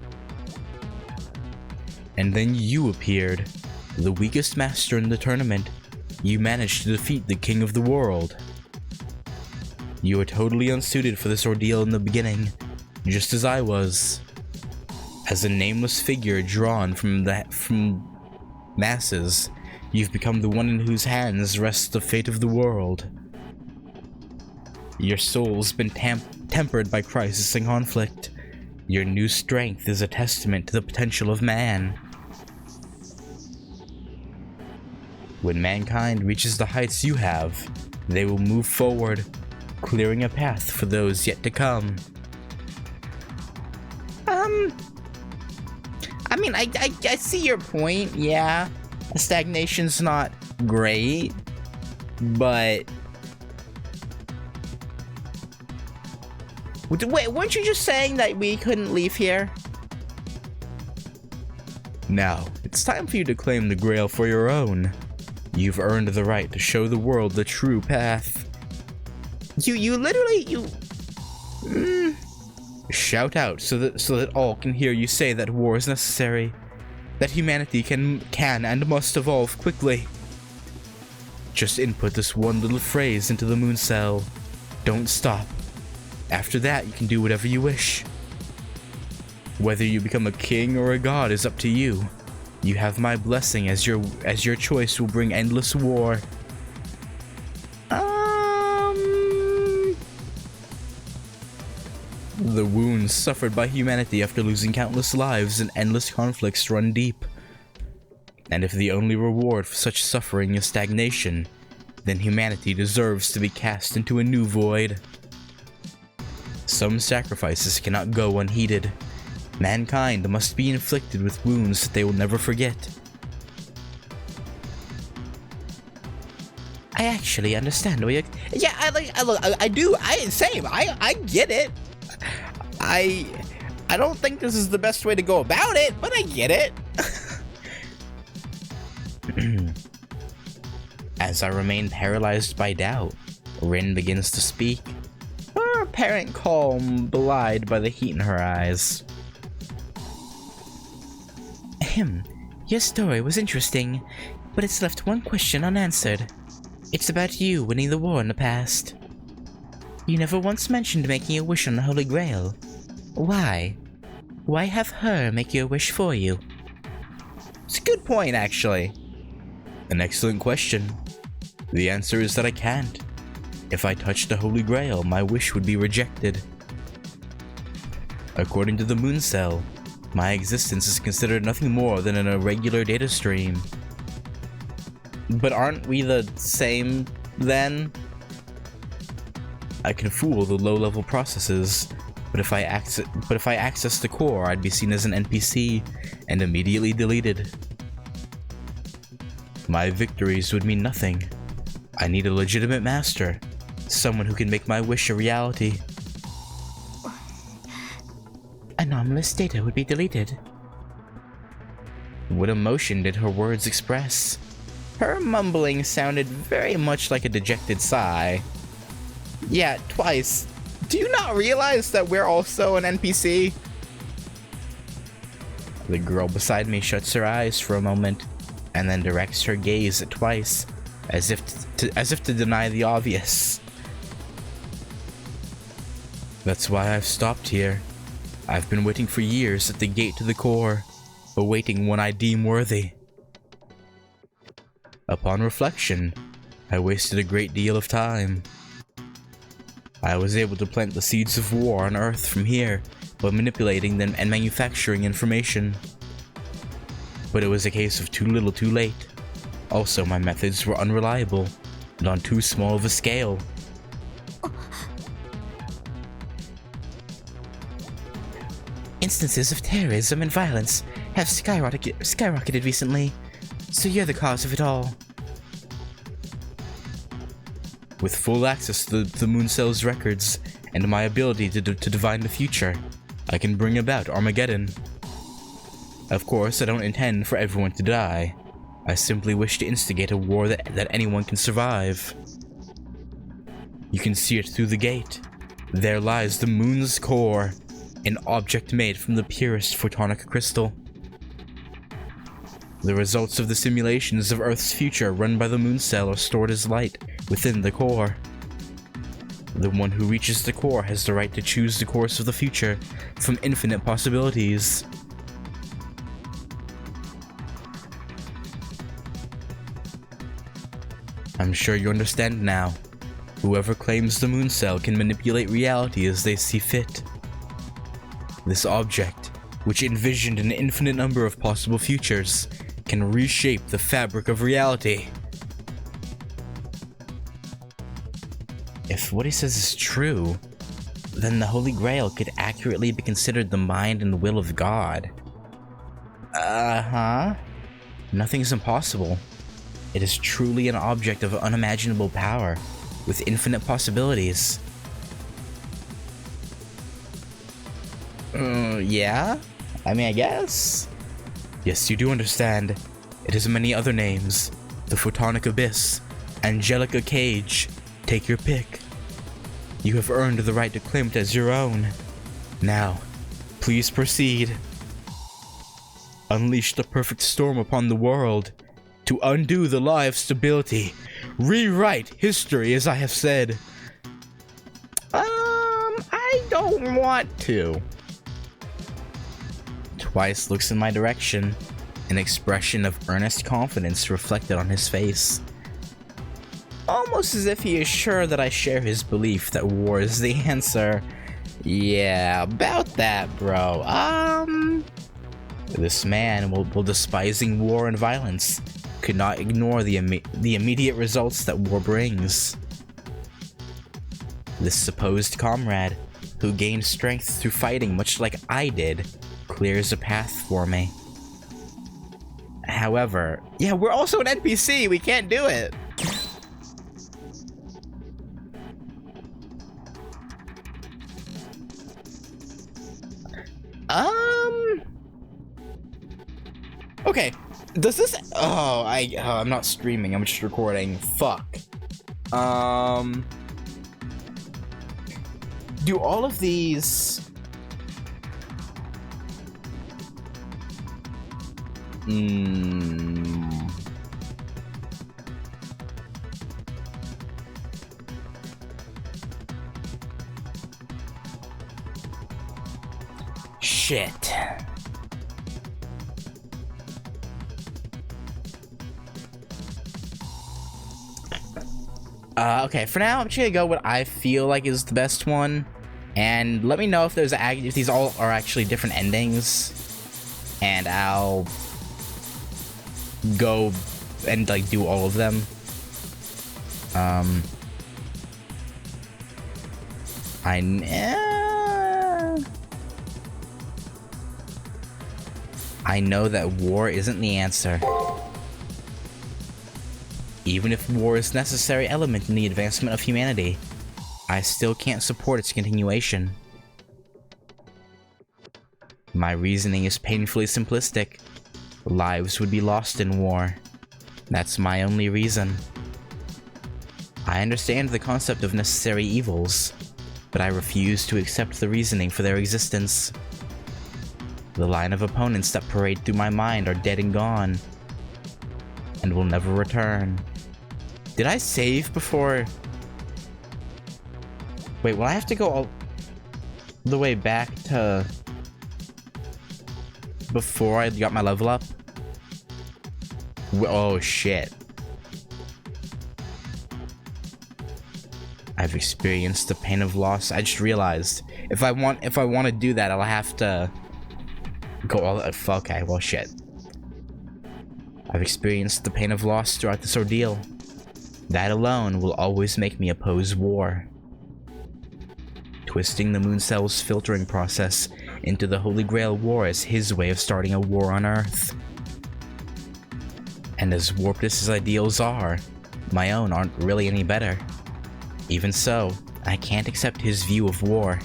And then you appeared, the weakest master in the tournament. You managed to defeat the king of the world. You were totally unsuited for this ordeal in the beginning, just as I was. As a nameless figure drawn from masses, you've become the one in whose hands rests the fate of the world. Your soul's been tempered by crisis and conflict. Your new strength is a testament to the potential of man. When mankind reaches the heights you have, they will move forward, clearing a path for those yet to come. I mean, I see your point, yeah. Stagnation's not great, but... Wait, weren't you just saying that we couldn't leave here? Now, it's time for you to claim the Grail for your own. You've earned the right to show the world the true path. You literally, Shout out so that all can hear you say that war is necessary. That humanity can and must evolve quickly. Just input this one little phrase into the Moon Cell. Don't stop. After that, you can do whatever you wish. Whether you become a king or a god is up to you. You have my blessing as your choice will bring endless war. The wounds suffered by humanity after losing countless lives and endless conflicts run deep. And if the only reward for such suffering is stagnation, then humanity deserves to be cast into a new void. Some sacrifices cannot go unheeded. Mankind must be inflicted with wounds that they will never forget. I actually understand where you're... Yeah, I do. I get it. I don't think this is the best way to go about it, but I get it. As I remain paralyzed by doubt, Rin begins to speak, her apparent calm belied by the heat in her eyes. Your story was interesting, but it's left one question unanswered. It's about you winning the war in the past. You never once mentioned making a wish on the Holy Grail. Why? Why have her make your wish for you? It's a good point, actually. An excellent question. The answer is that I can't. If I touched the Holy Grail, my wish would be rejected. According to the Moon Cell, my existence is considered nothing more than an irregular data stream. But aren't we the same then I can fool the low-level processes. But if I access the core, I'd be seen as an NPC and immediately deleted. My victories would mean nothing. I need a legitimate master, someone who can make my wish a reality. Anomalous data would be deleted. What emotion did her words express? Her mumbling sounded very much like a dejected sigh. Yeah, twice. Do you not realize that we're also an NPC? The girl beside me shuts her eyes for a moment, and then directs her gaze at Twice, as if to deny the obvious. That's why I've stopped here. I've been waiting for years at the gate to the core, awaiting one I deem worthy. Upon reflection, I wasted a great deal of time. I was able to plant the seeds of war on Earth from here by manipulating them and manufacturing information. But it was a case of too little too late. Also, my methods were unreliable and on too small of a scale. Instances of terrorism and violence have skyrocketed recently, so you're the cause of it all. With full access to the Moon Cell's records and my ability to divine the future, I can bring about Armageddon. Of course, I don't intend for everyone to die. I simply wish to instigate a war that anyone can survive. You can see it through the gate. There lies the Moon's core, an object made from the purest photonic crystal. The results of the simulations of Earth's future run by the Moon Cell are stored as light within the core. The one who reaches the core has the right to choose the course of the future from infinite possibilities. I'm sure you understand now. Whoever claims the Moon Cell can manipulate reality as they see fit. This object, which envisioned an infinite number of possible futures, can reshape the fabric of reality. If what he says is true, then the Holy Grail could accurately be considered the mind and will of God. Nothing's impossible. It is truly an object of unimaginable power, with infinite possibilities. Yeah? I mean, I guess? Yes, you do understand. It has many other names. The Photonic Abyss, Angelica Cage, take your pick. You have earned the right to claim it as your own. Now, please proceed. Unleash the perfect storm upon the world, to undo the lie of stability. Rewrite history as I have said. I don't want to. Twice looks in my direction, an expression of earnest confidence reflected on his face. Almost as if he is sure that I share his belief that war is the answer. Yeah, about that, bro. This man, while despising war and violence, could not ignore the immediate results that war brings. This supposed comrade, who gained strength through fighting much like I did, clears a path for me. However, yeah, we're also an NPC, we can't do it. Okay, does this... I'm not streaming, I'm just recording. Fuck. Do all of these... Shit. Okay, for now, I'm just gonna go what I feel like is the best one. And let me know if if these all are actually different endings. And I'll go and, like, do all of them. I know that war isn't the answer. Even if war is a necessary element in the advancement of humanity, I still can't support its continuation. My reasoning is painfully simplistic. Lives would be lost in war. That's my only reason. I understand the concept of necessary evils, but I refuse to accept the reasoning for their existence. The line of opponents that parade through my mind are dead and gone, and will never return. Did I save before? Wait, will I have to go all the way back to before I got my level up? Oh shit. I've experienced the pain of loss. I just realized if I want to do that, I'll have to go all okay, well shit. I've experienced the pain of loss throughout this ordeal. That alone will always make me oppose war. Twisting the moon cell's filtering process into the Holy Grail War is his way of starting a war on Earth. And as warped as his ideals are, my own aren't really any better. Even so, I can't accept his view of war.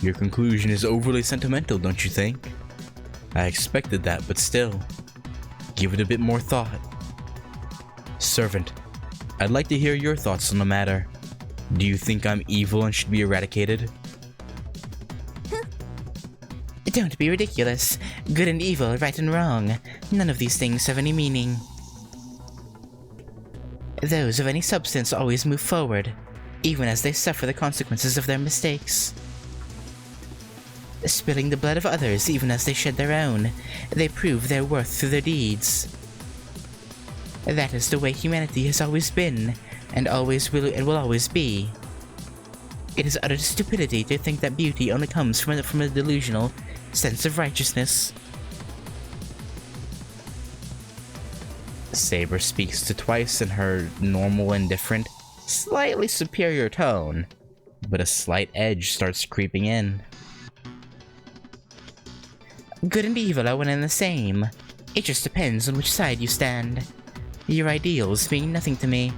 Your conclusion is overly sentimental, don't you think? I expected that, but still. Give it a bit more thought. Servant, I'd like to hear your thoughts on the matter. Do you think I'm evil and should be eradicated? Don't be ridiculous. Good and evil, right and wrong. None of these things have any meaning. Those of any substance always move forward, even as they suffer the consequences of their mistakes. Spilling the blood of others even as they shed their own, they prove their worth through their deeds. That is the way humanity has always been, and will always be. It is utter stupidity to think that beauty only comes from a delusional sense of righteousness. Saber speaks to Twice in her normal, indifferent, slightly superior tone, but a slight edge starts creeping in. Good and evil are one and the same. It just depends on which side you stand. Your ideals mean nothing to me.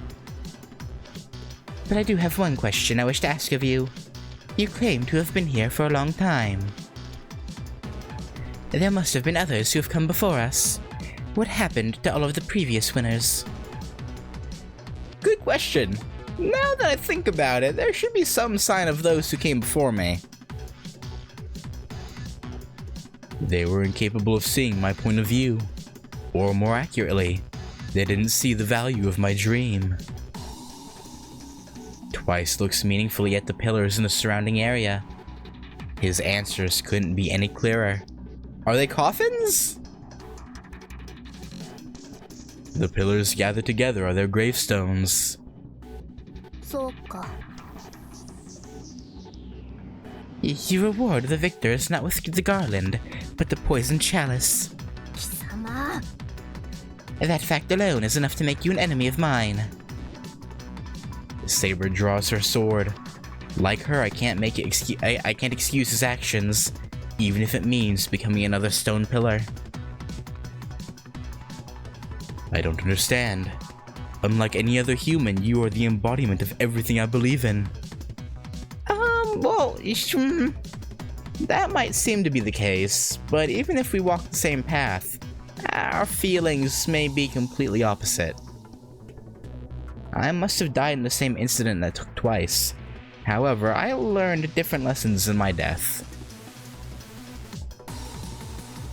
But I do have one question I wish to ask of you. You claim to have been here for a long time. There must have been others who have come before us. What happened to all of the previous winners? Good question. Now that I think about it, there should be some sign of those who came before me. They were incapable of seeing my point of view. Or more accurately, they didn't see the value of my dream. Twice looks meaningfully at the pillars in the surrounding area. His answers couldn't be any clearer. Are they coffins? The pillars gathered together are their gravestones. そうか。 You reward the victors not with the garland, but the poisoned chalice. 貴様。 That fact alone is enough to make you an enemy of mine. Saber draws her sword. Like her, I can't excuse his actions, even if it means becoming another stone pillar. I don't understand. Unlike any other human, you are the embodiment of everything I believe in. Well, that might seem to be the case, but even if we walk the same path, our feelings may be completely opposite. I must have died in the same incident that took Twice. However, I learned different lessons in my death.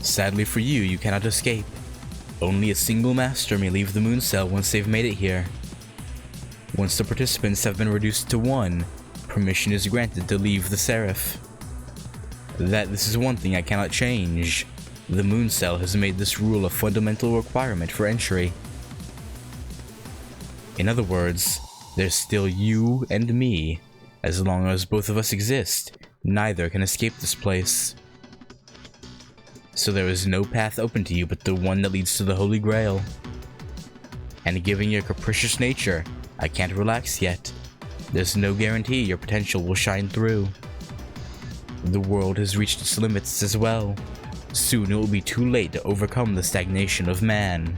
Sadly for you, you cannot escape. Only a single master may leave the moon cell once they've made it here. Once the participants have been reduced to one, permission is granted to leave the Seraph. This is one thing I cannot change. The moon cell has made this rule a fundamental requirement for entry. In other words, there's still you and me. As long as both of us exist, neither can escape this place. So there is no path open to you but the one that leads to the Holy Grail. And given your capricious nature, I can't relax yet. There's no guarantee your potential will shine through. The world has reached its limits as well. Soon it will be too late to overcome the stagnation of man.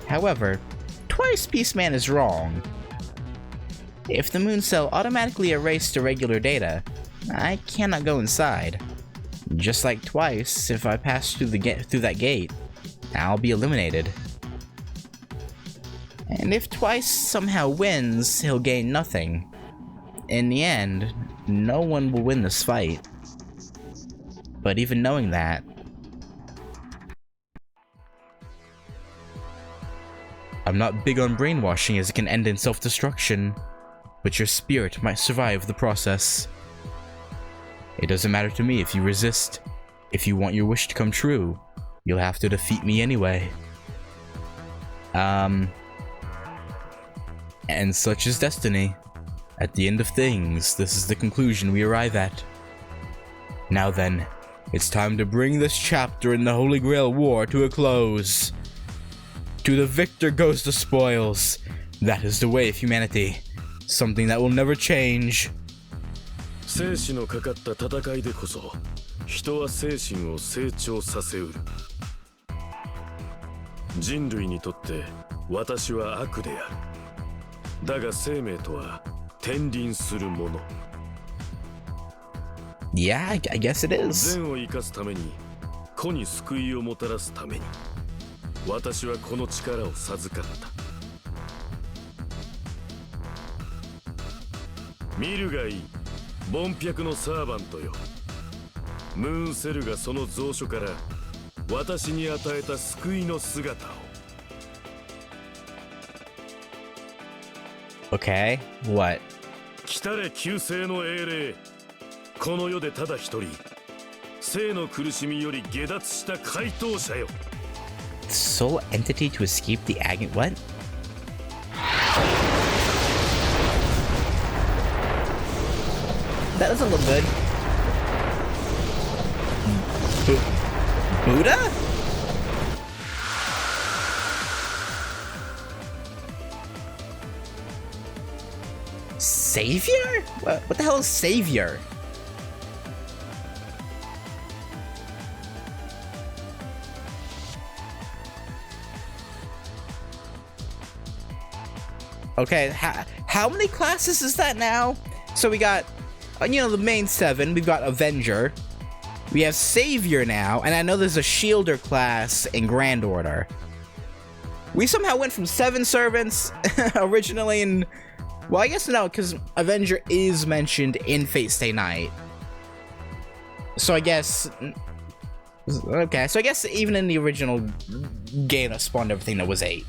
However, Twice Peaceman is wrong. If the moon cell automatically erased the regular data, I cannot go inside. Just like Twice, if I pass through that gate, I'll be eliminated. And if Twice somehow wins, he'll gain nothing. In the end, no one will win this fight. But even knowing that, I'm not big on brainwashing as it can end in self-destruction, but your spirit might survive the process. It doesn't matter to me if you resist. If you want your wish to come true, you'll have to defeat me anyway. And such is destiny. At the end of things, this is the conclusion we arrive at. Now then, it's time to bring this chapter in the Holy Grail War to a close. To the victor goes the spoils. That is the way of humanity. Something that will never change. 生死のかかった戦いでこそ人は精神を成長させうる。人類にとって私は悪である。だが生命とは天輪するもの。Yeah, I guess it is. 善を生かすために子に救いをもたらすために私はこの力を授かった。見るがいい。ボンピャクのサーバントよ。ムーンセルがその蔵書から私に与えた救いの姿を。Okay, what? 来たれ救世の英霊。この世でただ一人生の苦しみより下脱した怪盗者よ。 Soul entity to escape the agony. What? That doesn't look good. Buddha? Savior? What the hell is Savior? Okay, how many classes is that now? So we got, you know, the main 7. We've got Avenger. We have Savior now, and I know there's a Shielder class in Grand Order. We somehow went from 7 servants originally in... Well, I guess no, because Avenger is mentioned in Fate Stay Night. So I guess... Okay, so I guess even in the original game that spawned everything, there was 8.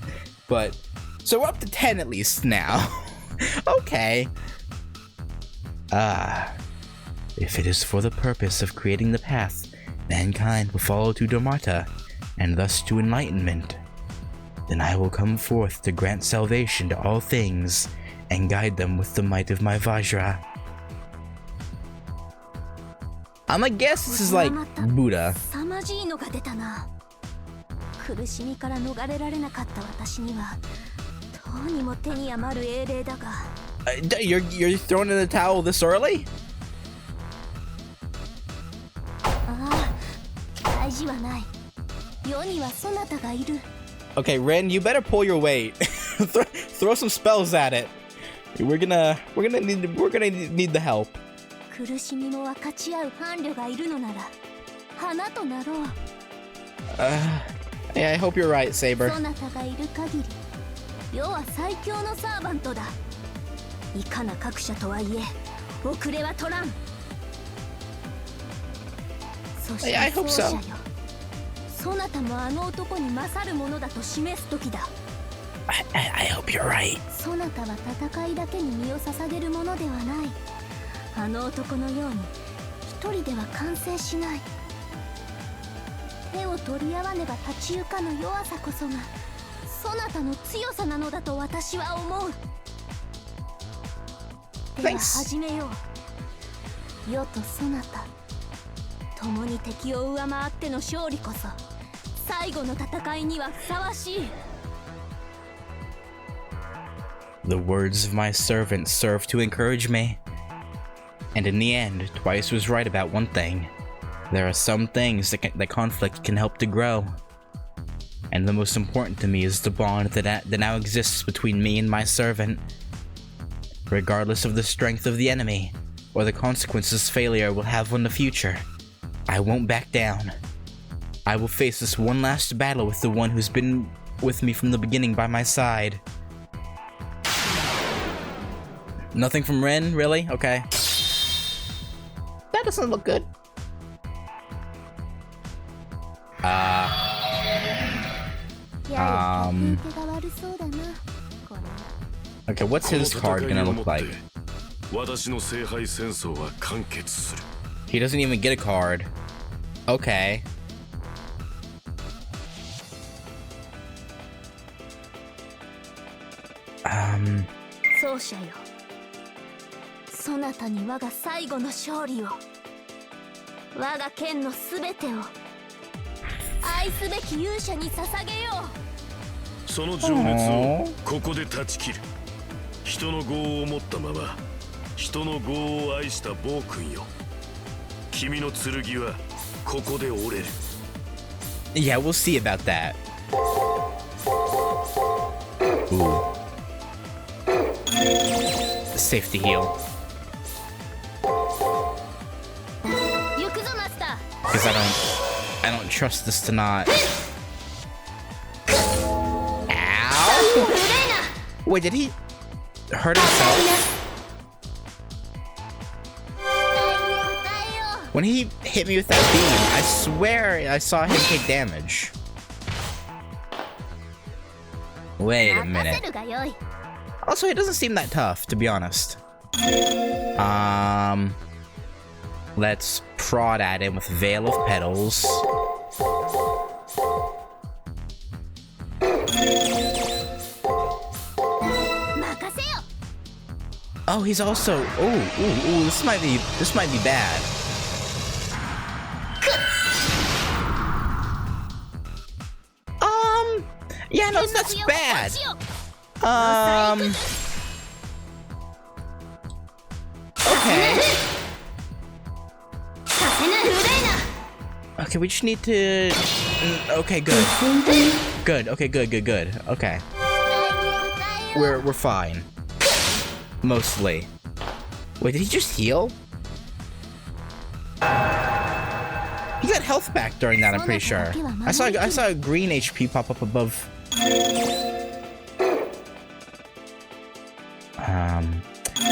But... So we're up to 10 at least now. Okay. If it is for the purpose of creating the path mankind will follow to Dharmata, and thus to enlightenment, then I will come forth to grant salvation to all things, and guide them with the might of my Vajra. I'ma guess this is like Buddha. 苦しみから逃れられなかった私にはどうにも手に余る英霊だが You're throwing in the towel this early? ああ大事はない世にはそなたがいる Okay, Ren, you better pull your weight. Throw some spells at it. We're gonna need the help. 苦しみも分かち合う伴侶がいるのなら花となろう Yeah, I hope you're right, Saber. そなたがいる限り世は最強のサーバントだいかな各社とはいえ遅れは取らんそして I hope so. 奏者よそなたもあの男に勝るものだと示す時だ I hope you're right. そなたは戦いだけに身を捧げるものではないあの男のように一人では完成しない手を取り合わねば立ち行かぬ弱さこそがそなたの強さなのだと私は思うでは始めよう世とそなた共に敵を上回っての勝利こそ最後の戦いにはふさわしい The words of my servant serve to encourage me. And in the end, Twice was right about one thing. There are some things that conflict can help to grow. And the most important to me is the bond that now exists between me and my servant. Regardless of the strength of the enemy, or the consequences failure will have in the future, I won't back down. I will face this one last battle with the one who's been with me from the beginning by my side. Nothing from Ren, really? Okay. That doesn't look good. Okay, what's his card gonna look like? He doesn't even get a card. Okay. Um. 奏者よ、そなたに我が最後の勝利を、我が剣のすべてを愛すべき勇者に捧げよう。その情熱をここで断ち切る。人の業を持ったまま人の業を愛した暴君よ、君の剣はここで折れる。 Yeah, we'll see about that. Ooh. Safety heal. 行くぞマスター。 Because I don't trust this to not. Ow! Wait, did he hurt himself? When he hit me with that beam, I swear I saw him take damage. Wait a minute. Also, he doesn't seem that tough, to be honest. Let's prod at him with Veil of Petals. Oh, he's also. Ooh, this might be bad. Yeah, no, that's bad. Okay. Okay, we just need to. Okay, good. Good. Okay, good. Okay. We're fine. Mostly. Wait, did he just heal? He got health back during that, I'm pretty sure. I saw a green HP pop up above.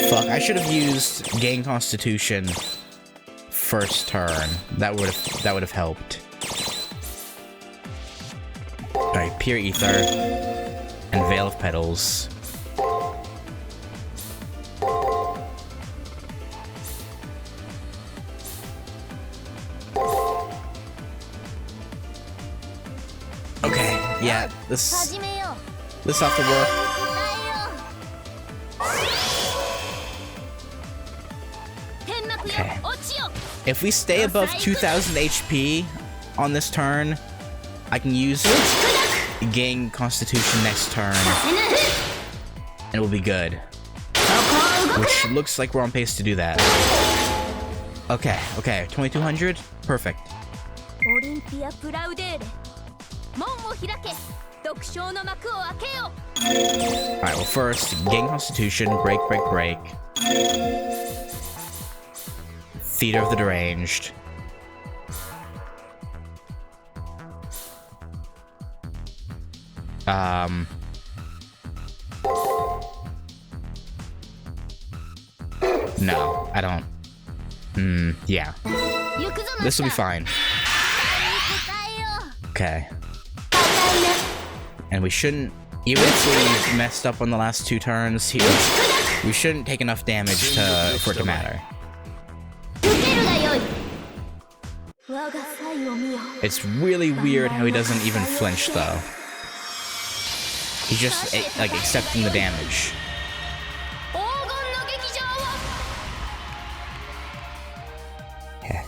Fuck, I should have used Gain Constitution first turn. That would have helped. Alright, Pure Ether and Veil of Petals. Okay, yeah, this ought to work. Okay. If we stay above 2000 HP on this turn, I can use Gain Constitution next turn, and we'll be good. Which looks like we're on pace to do that. Okay, 2200? Perfect. Alright, well first, Gain Constitution, break. Theater of the Deranged. No, I don't. Yeah. This will be fine. Okay. And we shouldn't, even if we messed up on the last two turns, we shouldn't take enough damage for it to matter. It's really weird how he doesn't even flinch, though. He's just, like, accepting the damage. Okay.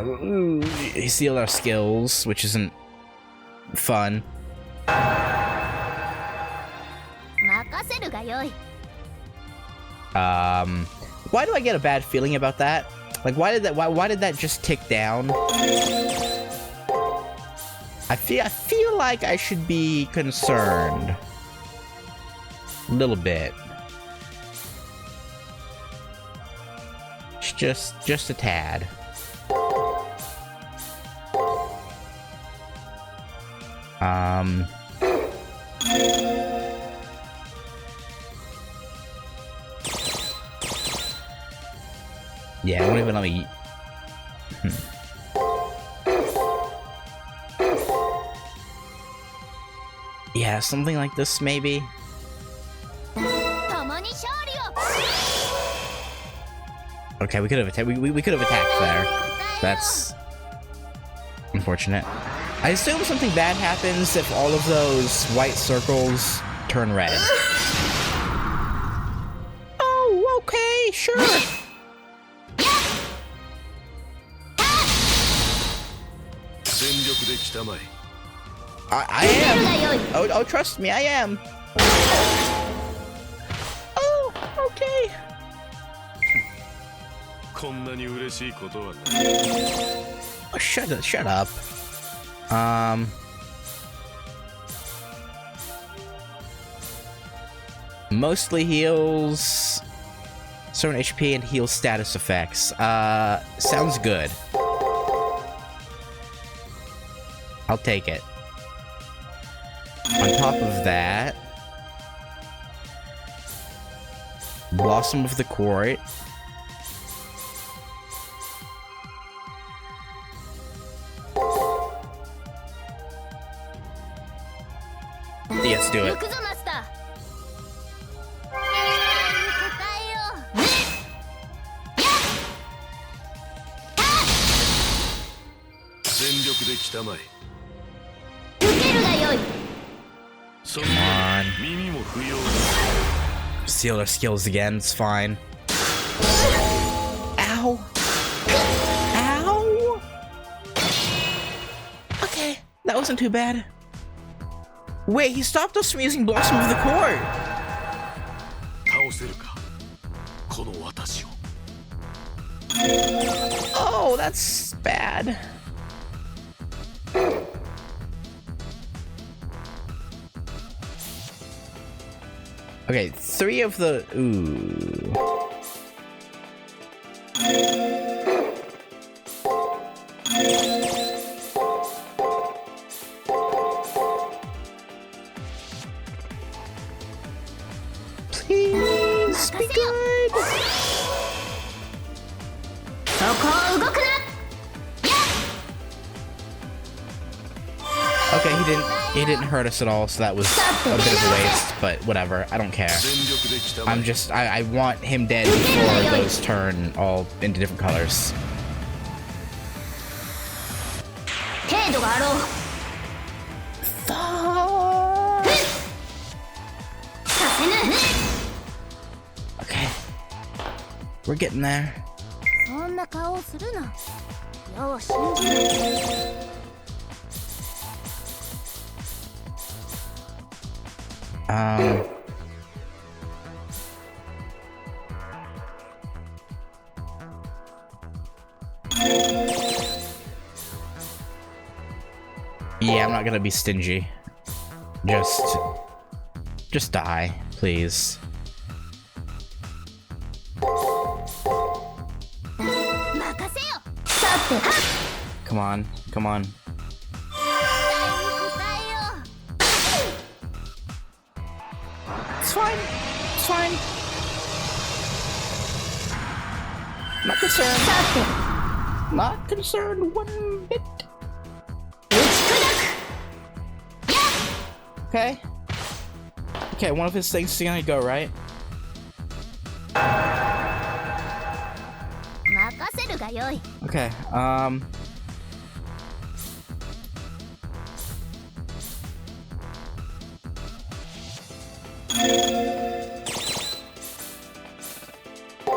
Yeah, you steal our skills, which isn't fun. 任せるがよい。 Why do I get a bad feeling about that? Like, why did that just tick down? I feel like I should be concerned. A little bit. Just a tad. Yeah, it won't even let me... Yeah, something like this, maybe? 共に勝利を。 Okay, we could have attacked there. That's... unfortunate. I assume something bad happens if all of those white circles turn red. Oh, okay, sure. I am. Oh, trust me, I am. Oh, okay. Oh, shut up. Mostly heals certain HP and heals status effects. Sounds good. I'll take it. On top of that, Blossom of the Court. Let's do it. 行くぞマスター。答えよう。受けるがよい。 Come on. Steal our skills again, it's fine. Ow. Ow. Okay, that wasn't too bad. Wait, he stopped us from using Blossom of the Court. Oh, that's bad. Okay, 3 of the... Ooh. Please be good. Okay, he didn't hurt us at all, so that was a bit of a waste, but whatever, I don't care. I want him dead before those turn all into different colors. Okay. We're getting there. そんな顔をするな。世を信じる。 Yeah, I'm not gonna be stingy. Just die, please. Come on, come on. It's fine. It's fine. Not concerned. Not concerned one bit. Okay. Okay, one of his things is gonna go, right? Okay, I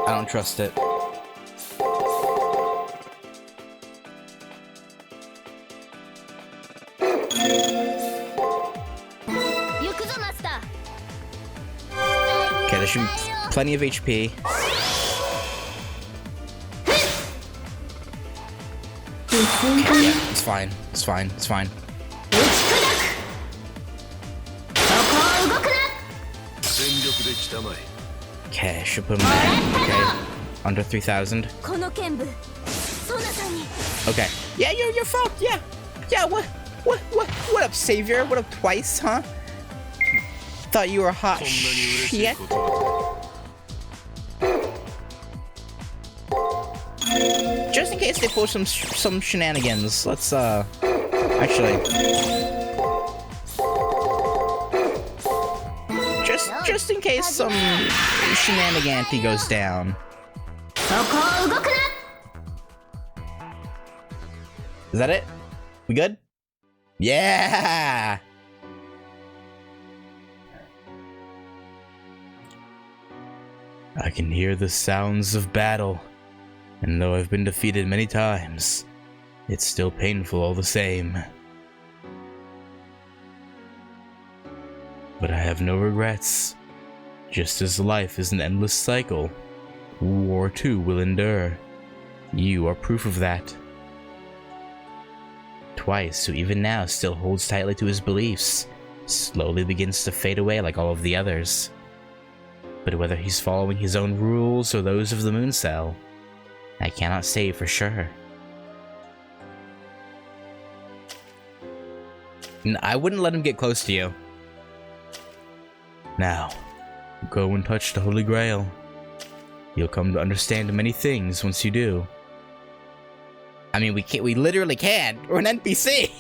don't trust it. plenty of HP. Yeah, it's fine. It's fine. It's fine. Okay, should put him there. Okay, under 3,000. Okay. Yeah, you're fucked. Yeah. Yeah. What up, savior? What up, twice, huh? Thought you were hot shit. Just in case they pull some shenanigans, let's actually just in case some shenaniganty goes down. Is that it? We good? Yeah! I can hear the sounds of battle, and though I've been defeated many times, it's still painful all the same. But I have no regrets. Just as life is an endless cycle, war too will endure. You are proof of that. Twice, who even now still holds tightly to his beliefs, slowly begins to fade away like all of the others. But whether he's following his own rules or those of the moon cell, I cannot say for sure. I wouldn't let him get close to you. Now, go and touch the Holy Grail. You'll come to understand many things once you do. I mean, we literally can't. We're an NPC!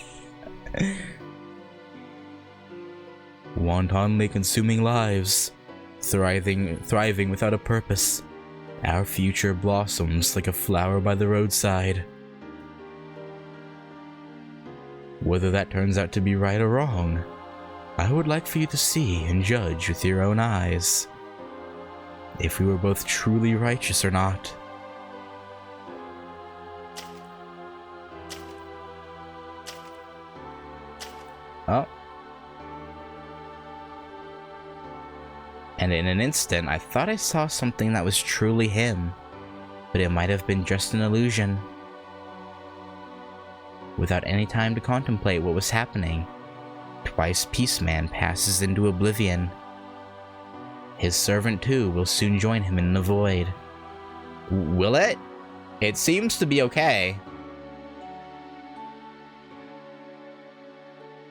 Wantonly consuming lives, thriving without a purpose. Our future blossoms like a flower by the roadside. Whether that turns out to be right or wrong, I would like for you to see and judge with your own eyes. If we were both truly righteous or not. Oh. And in an instant, I thought I saw something that was truly him, but it might have been just an illusion. Without any time to contemplate what was happening, Twice Peaceman passes into oblivion. His servant too will soon join him in the void. Will it? It seems to be okay.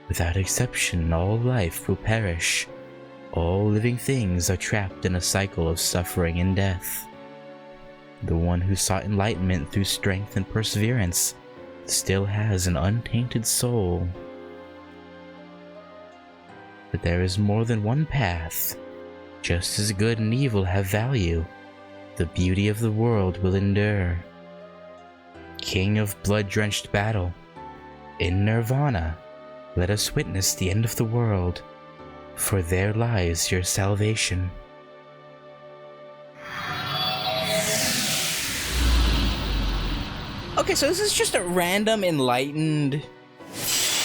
Without exception, all life will perish. All living things are trapped in a cycle of suffering and death. The one who sought enlightenment through strength and perseverance still has an untainted soul. But there is more than one path. Just as good and evil have value, the beauty of the world will endure. King of blood-drenched battle, in Nirvana, let us witness the end of the world, for there lies your salvation. Okay, so this is just a random enlightened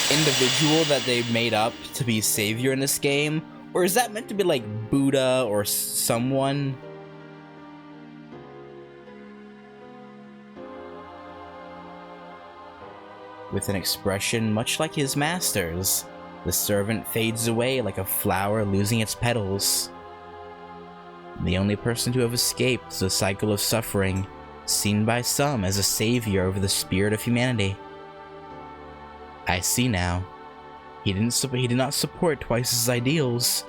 individual that they made up to be savior in this game? Or is that meant to be like Buddha or someone? With an expression much like his master's, the servant fades away like a flower losing its petals. The only person to have escaped the cycle of suffering, seen by some as a savior over the spirit of humanity. I see now. He did not support Twice's ideals.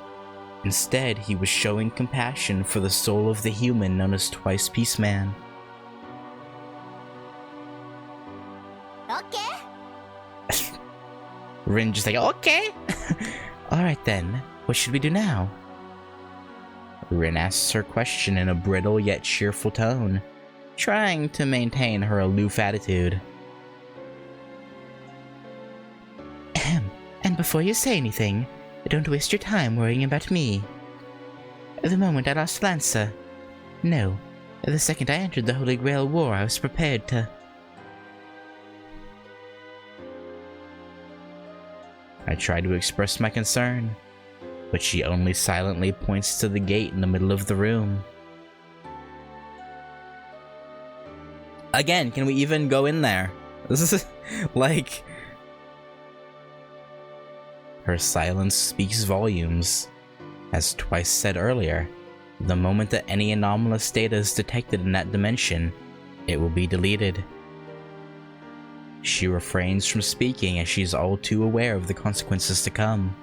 Instead, he was showing compassion for the soul of the human known as Twice Peaceman. Okay. Rin just like, okay. Alright then, what should we do now? Rin asks her question in a brittle yet cheerful tone, trying to maintain her aloof attitude. And before you say anything, don't waste your time worrying about me. The moment I lost Lancer. No, the second I entered the Holy Grail War, I was prepared to... I tried to express my concern. but she only silently points to the gate in the middle of the room. Again, can we even go in there? This is like... Her silence speaks volumes. As Twice said earlier, the moment that any anomalous data is detected in that dimension, it will be deleted. She refrains from speaking as she's all too aware of the consequences to come.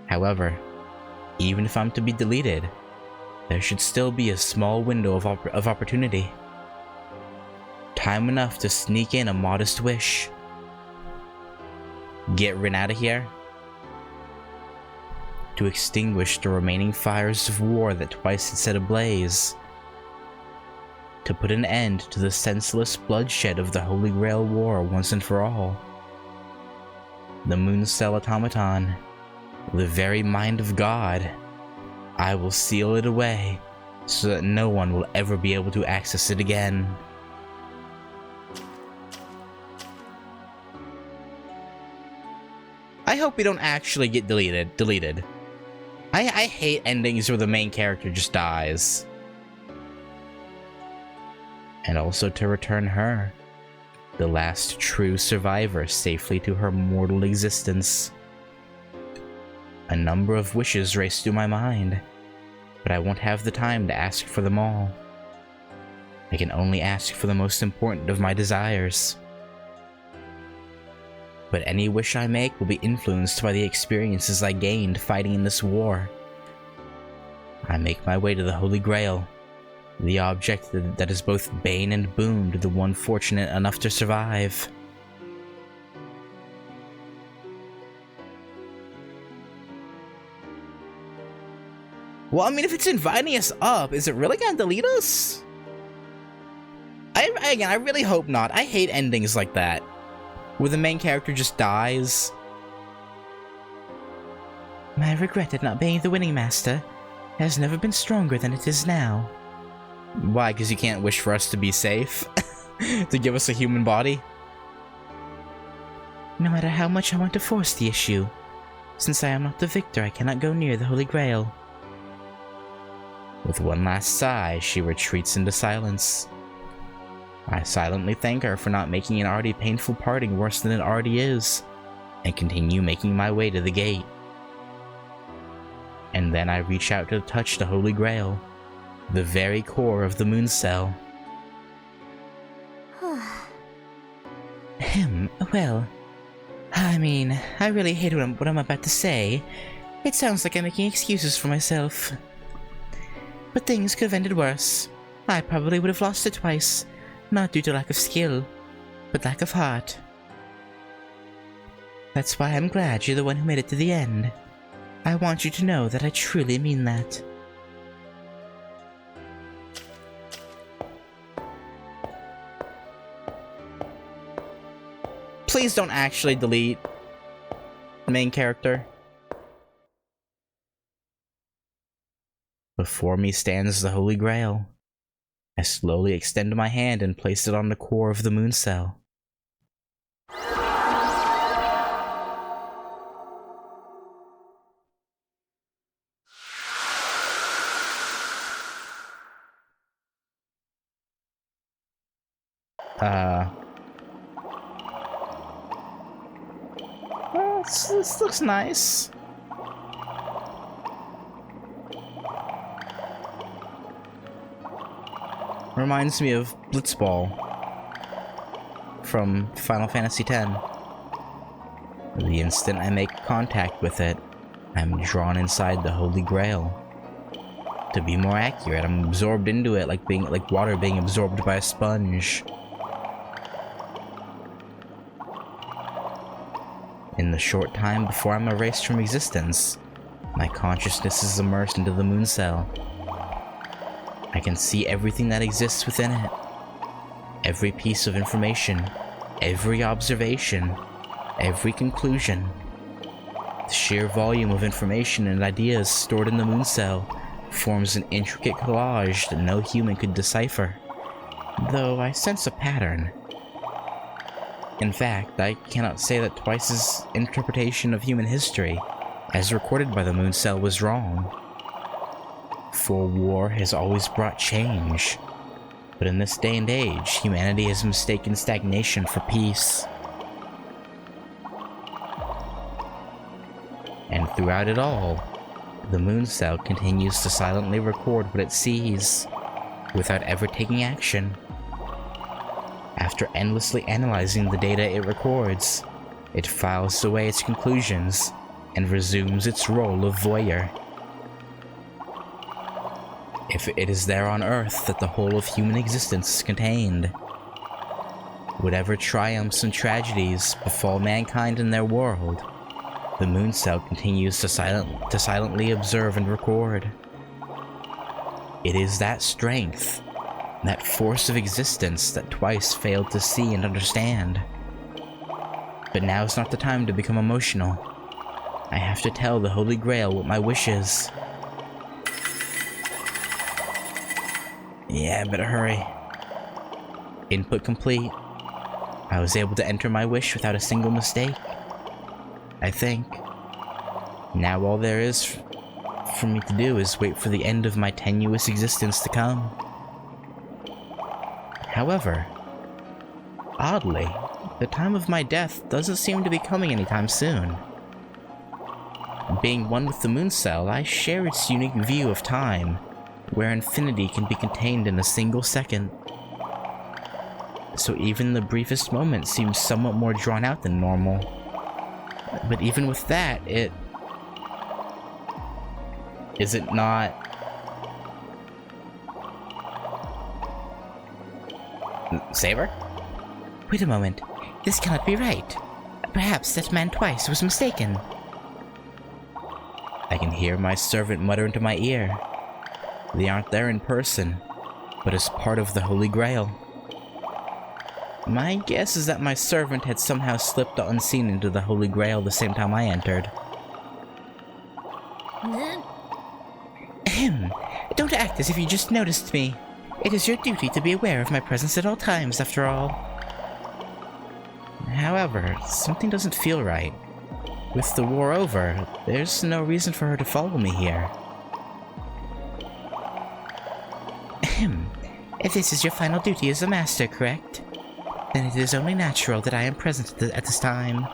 However, even if I'm to be deleted, there should still be a small window of opportunity. Time enough to sneak in a modest wish. Get Rin out of here. To extinguish the remaining fires of war that Twice had set ablaze. To put an end to the senseless bloodshed of the Holy Grail War once and for all. The Moon Cell Automaton, the very mind of God, I will seal it away so that no one will ever be able to access it again. I hope we don't actually get deleted. I hate endings where the main character just dies. And also to return her, the last true survivor, safely to her mortal existence. A number of wishes race through my mind, but I won't have the time to ask for them all. I can only ask for the most important of my desires. But any wish I make will be influenced by the experiences I gained fighting in this war. I make my way to the Holy Grail, the object that is both bane and boon to the one fortunate enough to survive. Well, I mean, if it's inviting us up, is it really gonna delete us? I really hope not. I hate endings like that, where the main character just dies. My regret at not being the winning master has never been stronger than it is now. Why? Because you can't wish for us to be safe? To give us a human body? No matter how much I want to force the issue, since I am not the victor, I cannot go near the Holy Grail. With one last sigh, she retreats into silence. I silently thank her for not making an already painful parting worse than it already is, and continue making my way to the gate. And then I reach out to touch the Holy Grail, the very core of the Moon Cell. Well, I mean, I really hate what I'm about to say. It sounds like I'm making excuses for myself. But things could have ended worse. I probably would have lost it twice, not due to lack of skill, but lack of heart. That's why I'm glad you're the one who made it to the end. I want you to know that I truly mean that. Please don't actually delete the main character. Before me stands the Holy Grail. I slowly extend my hand and place it on the core of the Moon Cell. Well, this looks nice. Reminds me of Blitzball from Final Fantasy X. The instant I make contact with it, I'm drawn inside the Holy Grail. To be more accurate, I'm absorbed into it like water being absorbed by a sponge. In the short time before I'm erased from existence, my consciousness is immersed into the Moon Cell. I can see everything that exists within it. Every piece of information, every observation, every conclusion. The sheer volume of information and ideas stored in the Moon Cell forms an intricate collage that no human could decipher, though I sense a pattern. In fact, I cannot say that Twice's interpretation of human history as recorded by the moon cell, was wrong. For war has always brought change, but in this day and age, humanity has mistaken stagnation for peace. And throughout it all, the moon cell continues to silently record what it sees, without ever taking action. After endlessly analyzing the data it records, it files away its conclusions and resumes its role of voyeur. If it is there on Earth that the whole of human existence is contained, whatever triumphs and tragedies befall mankind in their world, the moon cell continues to silently observe and record. It is that strength, that force of existence that twice failed to see and understand. But now is not the time to become emotional. I have to tell the Holy Grail what my wish is. Yeah, better hurry. Input complete. I was able to enter my wish without a single mistake. I think. Now all there is for me to do is wait for the end of my tenuous existence to come. However, oddly, the time of my death doesn't seem to be coming anytime soon. Being one with the moon cell, I share its unique view of time, where infinity can be contained in a single second. So even the briefest moment seems somewhat more drawn out than normal. But even with that, is it not... Saber? Wait a moment. This cannot be right. Perhaps that man twice was mistaken. I can hear my servant mutter into my ear. They aren't there in person, but as part of the Holy Grail. My guess is that my servant had somehow slipped unseen into the Holy Grail the same time I entered. Ahem. Don't act as if you just noticed me. It is your duty to be aware of my presence at all times, after all. However, something doesn't feel right. With the war over, there's no reason for her to follow me here. Ahem. If this is your final duty as a master, correct? Then it is only natural that I am present at this time.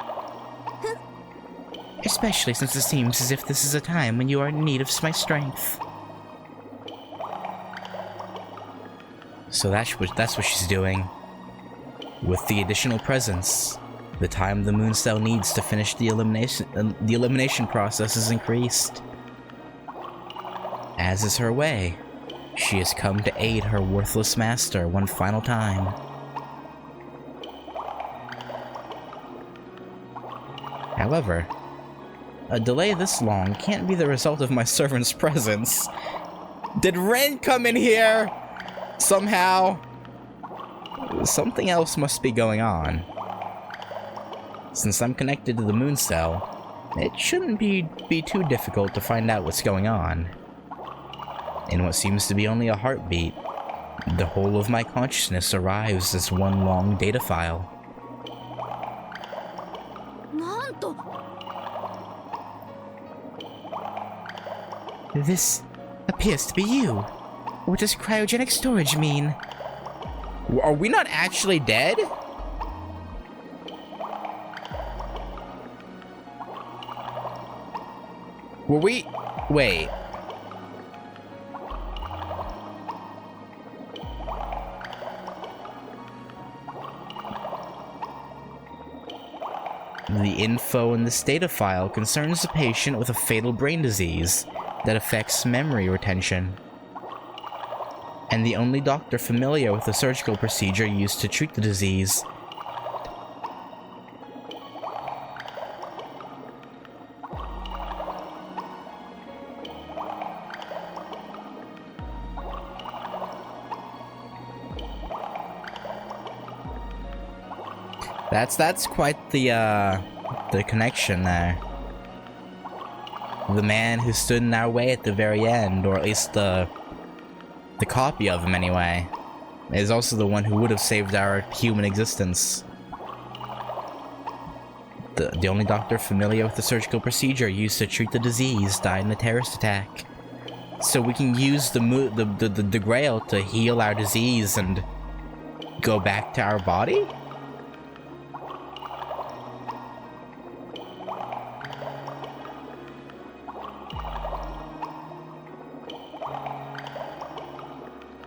Especially since it seems as if this is a time when you are in need of my strength. So that's what she's doing. With the additional presence, the time the moon cell needs to finish the elimination process is increased. As is her way, she has come to aid her worthless master one final time. However, a delay this long can't be the result of my servant's presence. Did Ren come in here? Somehow? Something else must be going on. Since I'm connected to the moon cell, it shouldn't be too difficult to find out what's going on. In what seems to be only a heartbeat, the whole of my consciousness arrives as one long data file. This appears to be you. What does cryogenic storage mean? Are we not actually dead? Were we... Wait. The info in this data file concerns a patient with a fatal brain disease that affects memory retention. And the only doctor familiar with the surgical procedure used to treat the disease. That's quite the connection there. The man who stood in our way at the very end, or at least the copy of him anyway, is also the one who would have saved our human existence. the only doctor familiar with the surgical procedure used to treat the disease died in a terrorist attack. So we can use the Grail to heal our disease and go back to our body?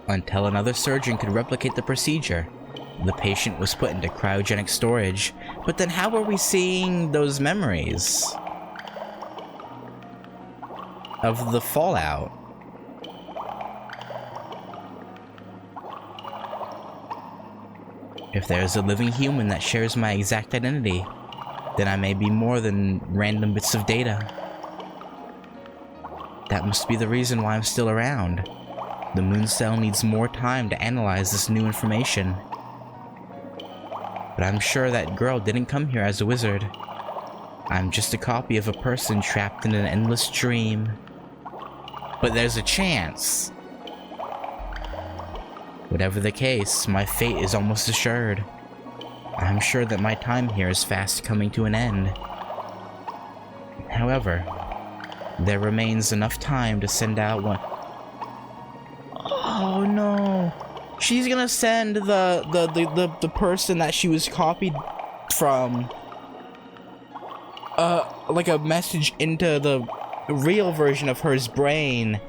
Until another surgeon could replicate the procedure, the patient was put into cryogenic storage. But then how are we seeing those memories of the fallout? If there's a living human that shares my exact identity, then I may be more than random bits of data. That must be the reason why I'm still around. The moon cell needs more time to analyze this new information. But I'm sure that girl didn't come here as a wizard. I'm just a copy of a person trapped in an endless dream. But there's a chance. Whatever the case, my fate is almost assured. I'm sure that my time here is fast coming to an end. However, there remains enough time to send out one. Oh no! She's gonna send the person that she was copied from, like a message into the real version of her's brain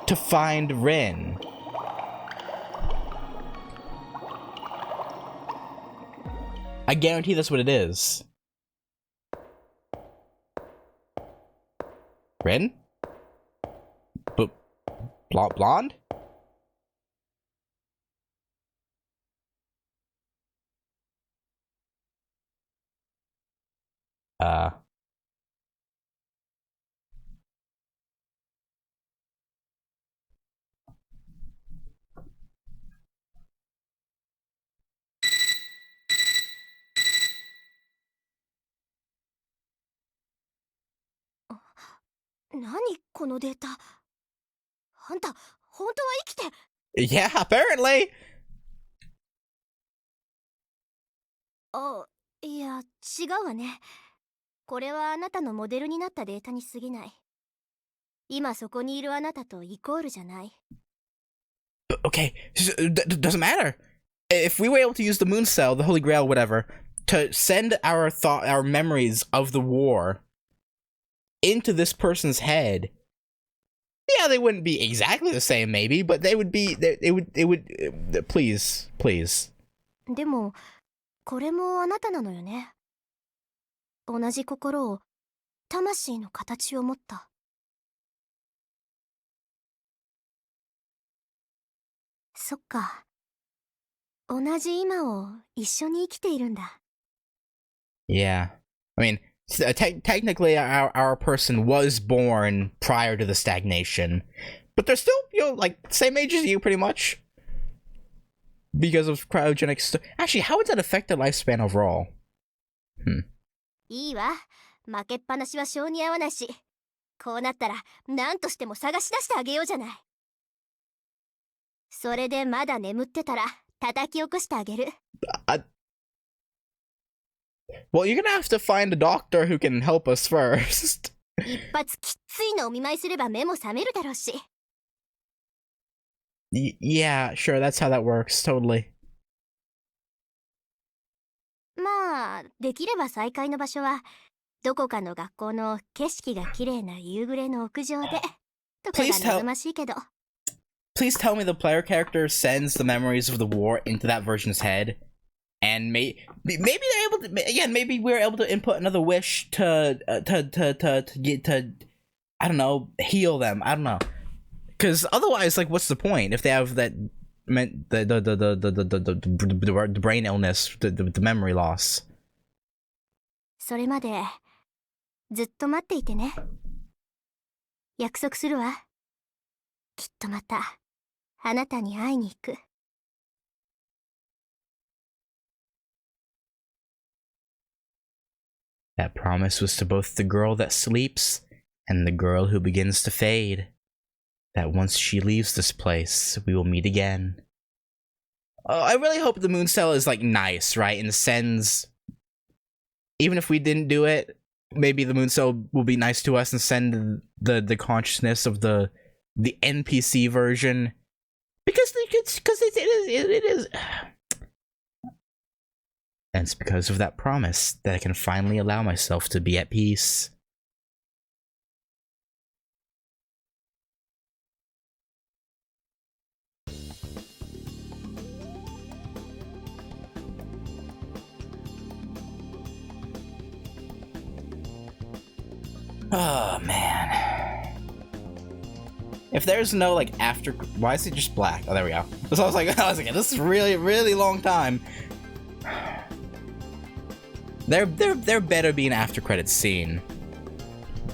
to find Rin. I guarantee that's what it is. Rin? Blonde?何このデータ。あんた、本当は生きて。Yeah, apparently! あ、いや、違うわね。これはあなたのモデルになったデータに過ぎない。今そこにいるあなたとイコールじゃない。Okay, doesn't matter. If we were able to use the moon cell, the Holy Grail, whatever, to send our memories of the war into this person's head, yeah, they wouldn't be exactly the same, maybe, but they would be. Please. でも、これもあなたなのよね。同じ心を、魂の形を持った。そっか。同じ今を一緒に生きているんだ。Yeah. I mean, technically our person was born prior to the stagnation, but they're still, like, same age as you, pretty much. Because of cryogenic Actually, how would that affect their lifespan overall? いいわ。負けっぱなしは性に合わないし。こうなったら、何としても探し出してあげようじゃない。それでまだ眠ってたら、叩き起こしてあげる。Well, you're gonna have to find a doctor who can help us first. 一発きっついのお見舞いすれば目も覚めるだろうし。Yeah, sure, that's how that works, totally. まあ、できれば再会の場所は、どこかの学校の景色が綺麗な夕暮れの屋上で、とかが望ましいけど。Please tell me the player character sends the memories of the war into that version's head, and maybe they're able to. Again, maybe we're able to input another wish to get to, I don't know, heal them. I don't know, because otherwise, like, what's the point if they have that the brain illness, the memory loss? それまでずっと待っていてね。約束するわ。きっとまたあなたに会いに行く。That promise was to both the girl that sleeps and the girl who begins to fade. That once she leaves this place, we will meet again. I really hope the moon cell is, like, nice, right? And sends even if we didn't do it, maybe the moon cell will be nice to us and send the consciousness of the NPC version, because it is. And it's because of that promise that I can finally allow myself to be at peace. Oh man. If there's no like after, why is it just black? Oh, there we go. So I was like, this is really long time. There better be an after credits scene,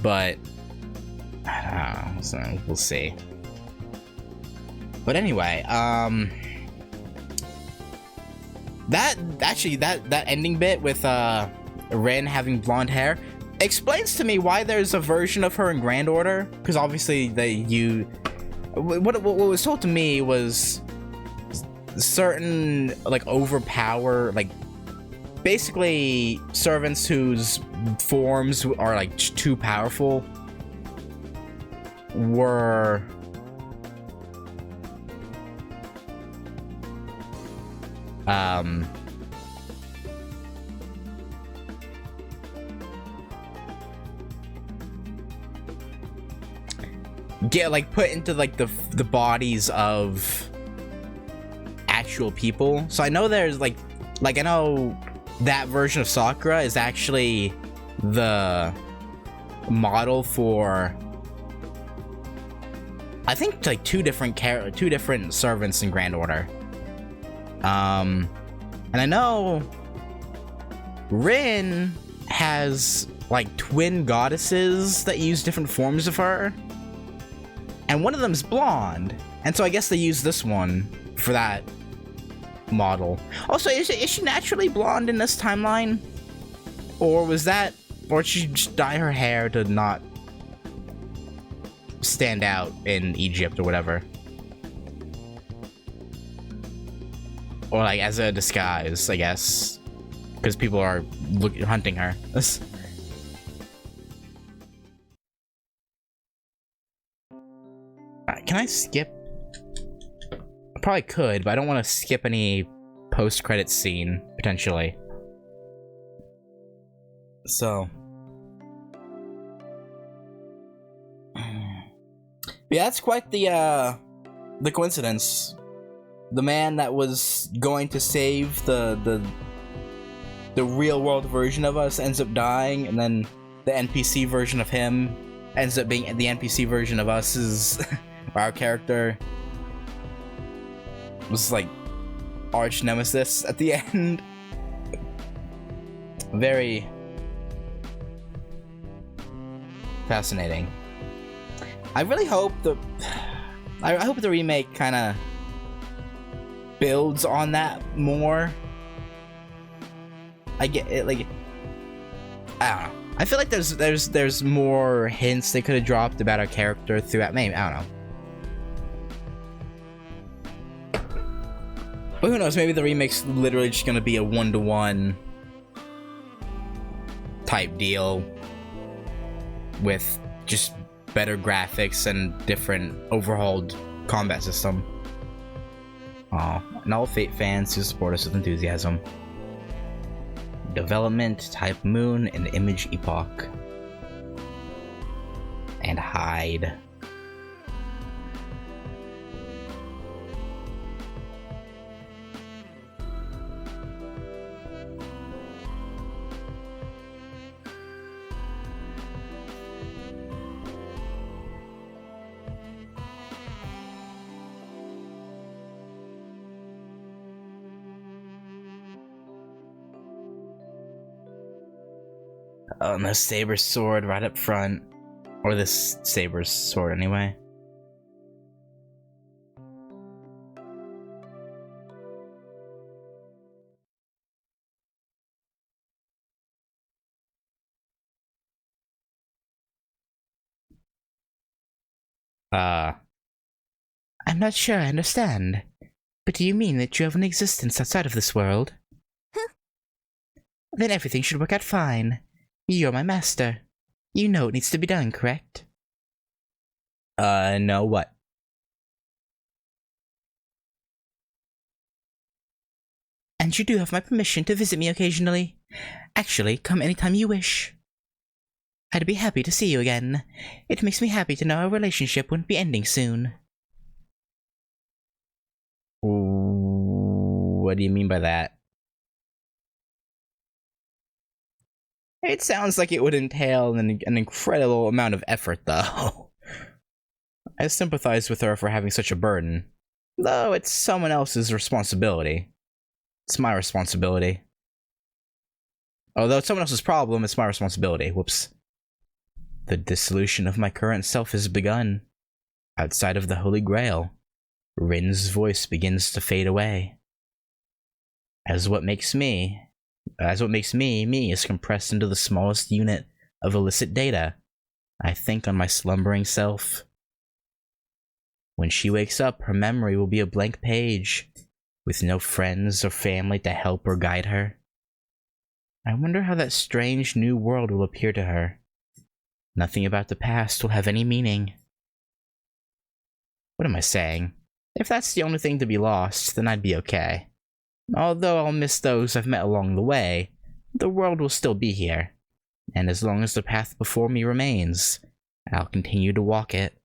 but I don't know. So we'll see. But anyway, that ending bit with Rin having blonde hair explains to me why there's a version of her in Grand Order, because obviously what was told to me was certain like basically servants whose forms are like too powerful were get like put into like the bodies of actual people. So I know there's like I know that version of Sakura is actually the model for I think like two different servants in Grand Order. And I know Rin has like twin goddesses that use different forms of her, and one of them's blonde, and so I guess they use this one for that model. Also, is she naturally blonde in this timeline, or did she just dye her hair to not stand out in Egypt or whatever, or like as a disguise, I guess, because people are hunting her. Can I skip? I probably could, but I don't want to skip any post-credit scene, potentially. So. Yeah, that's quite the coincidence. The man that was going to save the real-world version of us ends up dying, and then the NPC version of him ends up being the NPC version of us is our character was like arch nemesis at the end. Very fascinating. I really hope the remake kind of builds on that more. I get it, like I don't know. I feel like there's more hints they could have dropped about our character throughout. Maybe, I don't know. But who knows? Maybe the remake's literally just gonna be a 1-to-1 type deal with just better graphics and different overhauled combat system. Aw, and all Fate fans who support us with enthusiasm. Development, type moon, and image epoch. And hide. Oh, and the saber sword right up front. Or this saber's sword, anyway. I'm not sure I understand. But do you mean that you have an existence outside of this world? then everything should work out fine. You're my master. You know what needs to be done, correct? No, what? And you do have my permission to visit me occasionally. Actually, come anytime you wish. I'd be happy to see you again. It makes me happy to know our relationship won't be ending soon. What do you mean by that? It sounds like it would entail an incredible amount of effort, though. I sympathize with her for having such a burden, though it's someone else's responsibility. It's my responsibility. Although it's someone else's problem, it's my responsibility. Whoops. The dissolution of my current self has begun. Outside of the Holy Grail, Rin's voice begins to fade away. As what makes me is compressed into the smallest unit of illicit data, I think on my slumbering self. When she wakes up, her memory will be a blank page, with no friends or family to help or guide her. I wonder how that strange new world will appear to her. Nothing about the past will have any meaning. What am I saying? If that's the only thing to be lost, then I'd be okay. Although I'll miss those I've met along the way, the world will still be here. And as long as the path before me remains, I'll continue to walk it.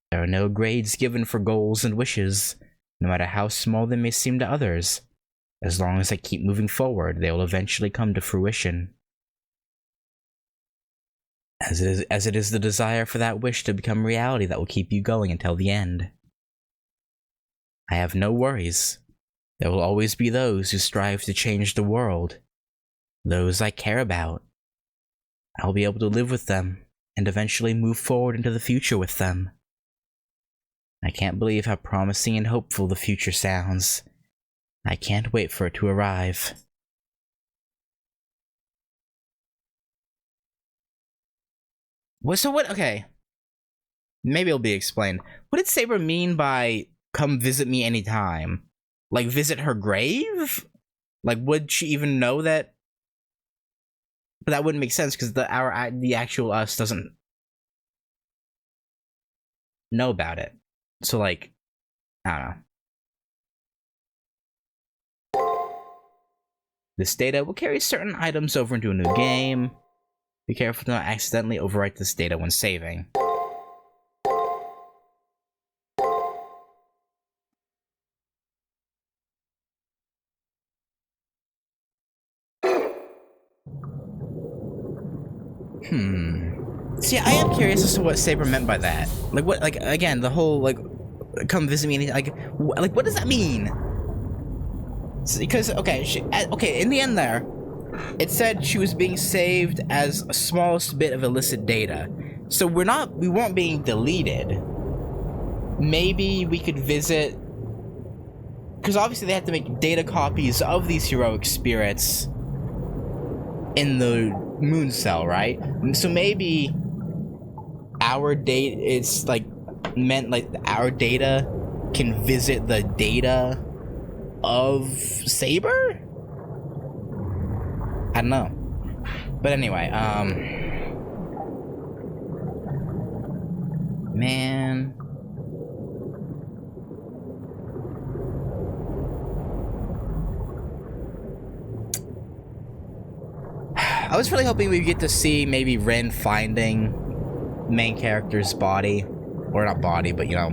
There are no grades given for goals and wishes, no matter how small they may seem to others. As long as I keep moving forward, they will eventually come to fruition. As it is the desire for that wish to become reality that will keep you going until the end. I have no worries. There will always be those who strive to change the world. Those I care about. I'll be able to live with them, and eventually move forward into the future with them. I can't believe how promising and hopeful the future sounds. I can't wait for it to arrive. Okay. Maybe it'll be explained. What did Saber mean by come visit me anytime? Like, visit her grave? Like, would she even know that? But that wouldn't make sense, because the actual us doesn't know about it. So, like, I don't know. This data will carry certain items over into a new game. Be careful to not accidentally overwrite this data when saving. See, I am curious as to what Saber meant by that. Like, what, like, again, the whole, like, come visit me, like, what does that mean? Because, okay, in the end there, it said she was being saved as a smallest bit of illicit data. So we weren't being deleted. Maybe we could visit, because obviously they have to make data copies of these heroic spirits in the moon cell, right? So maybe our data, it's like meant like our data can visit the data of Saber? I don't know. But anyway, man. I was really hoping we'd get to see maybe Ren finding main character's body. Or not body, but, you know,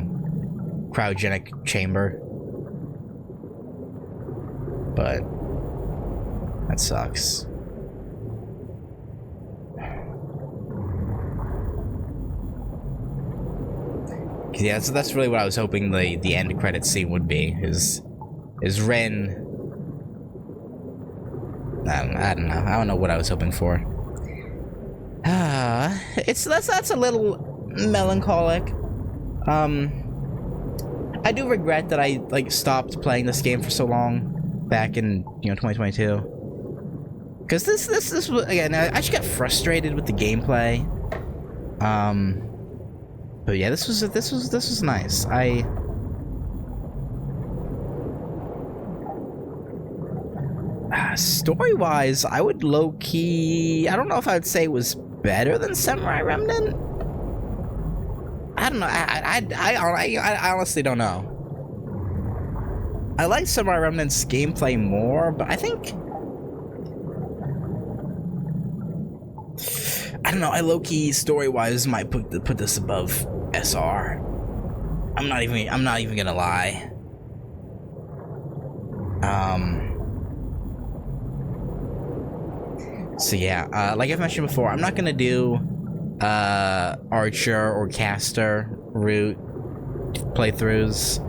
cryogenic chamber. But that sucks. Yeah, so that's really what I was hoping the end credit scene would be, is Ren. I don't know. I don't know what I was hoping for. That's a little melancholic. I do regret that I stopped playing this game for so long back in 2022. Because this was, again, I just got frustrated with the gameplay. But yeah, this was nice. Story-wise, I would low-key... I don't know if I would say it was better than Samurai Remnant. I don't know. I honestly don't know. I like Samurai Remnant's gameplay more, but I think... I don't know. I low-key, story-wise, might put this above SR. I'm not even gonna lie. So yeah, like I've mentioned before, I'm not gonna do Archer or Caster route playthroughs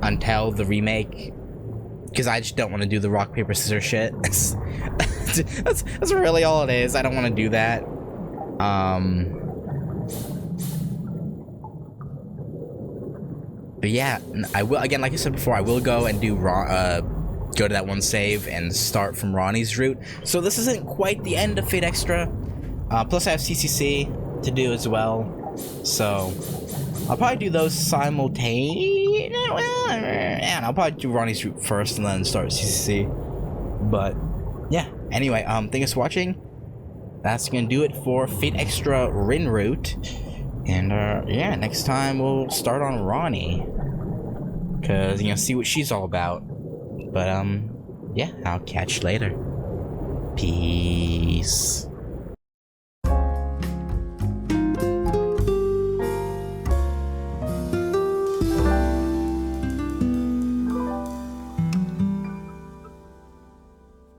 until the remake, because I just don't want to do the rock paper scissors shit. that's really all it is. I don't want to do that. But yeah, I will, again, like I said before, I will go and do go to that one save and start from Ronnie's route. So this isn't quite the end of Fate Extra. Plus I have CCC to do as well. So I'll probably do those simultaneously. And I'll probably do Ronnie's route first and then start CCC. But yeah, anyway, thanks for watching. That's gonna do it for Fate Extra Rin route. And yeah, next time we'll start on Ronnie, cause see what she's all about. But yeah, I'll catch you later. Peace.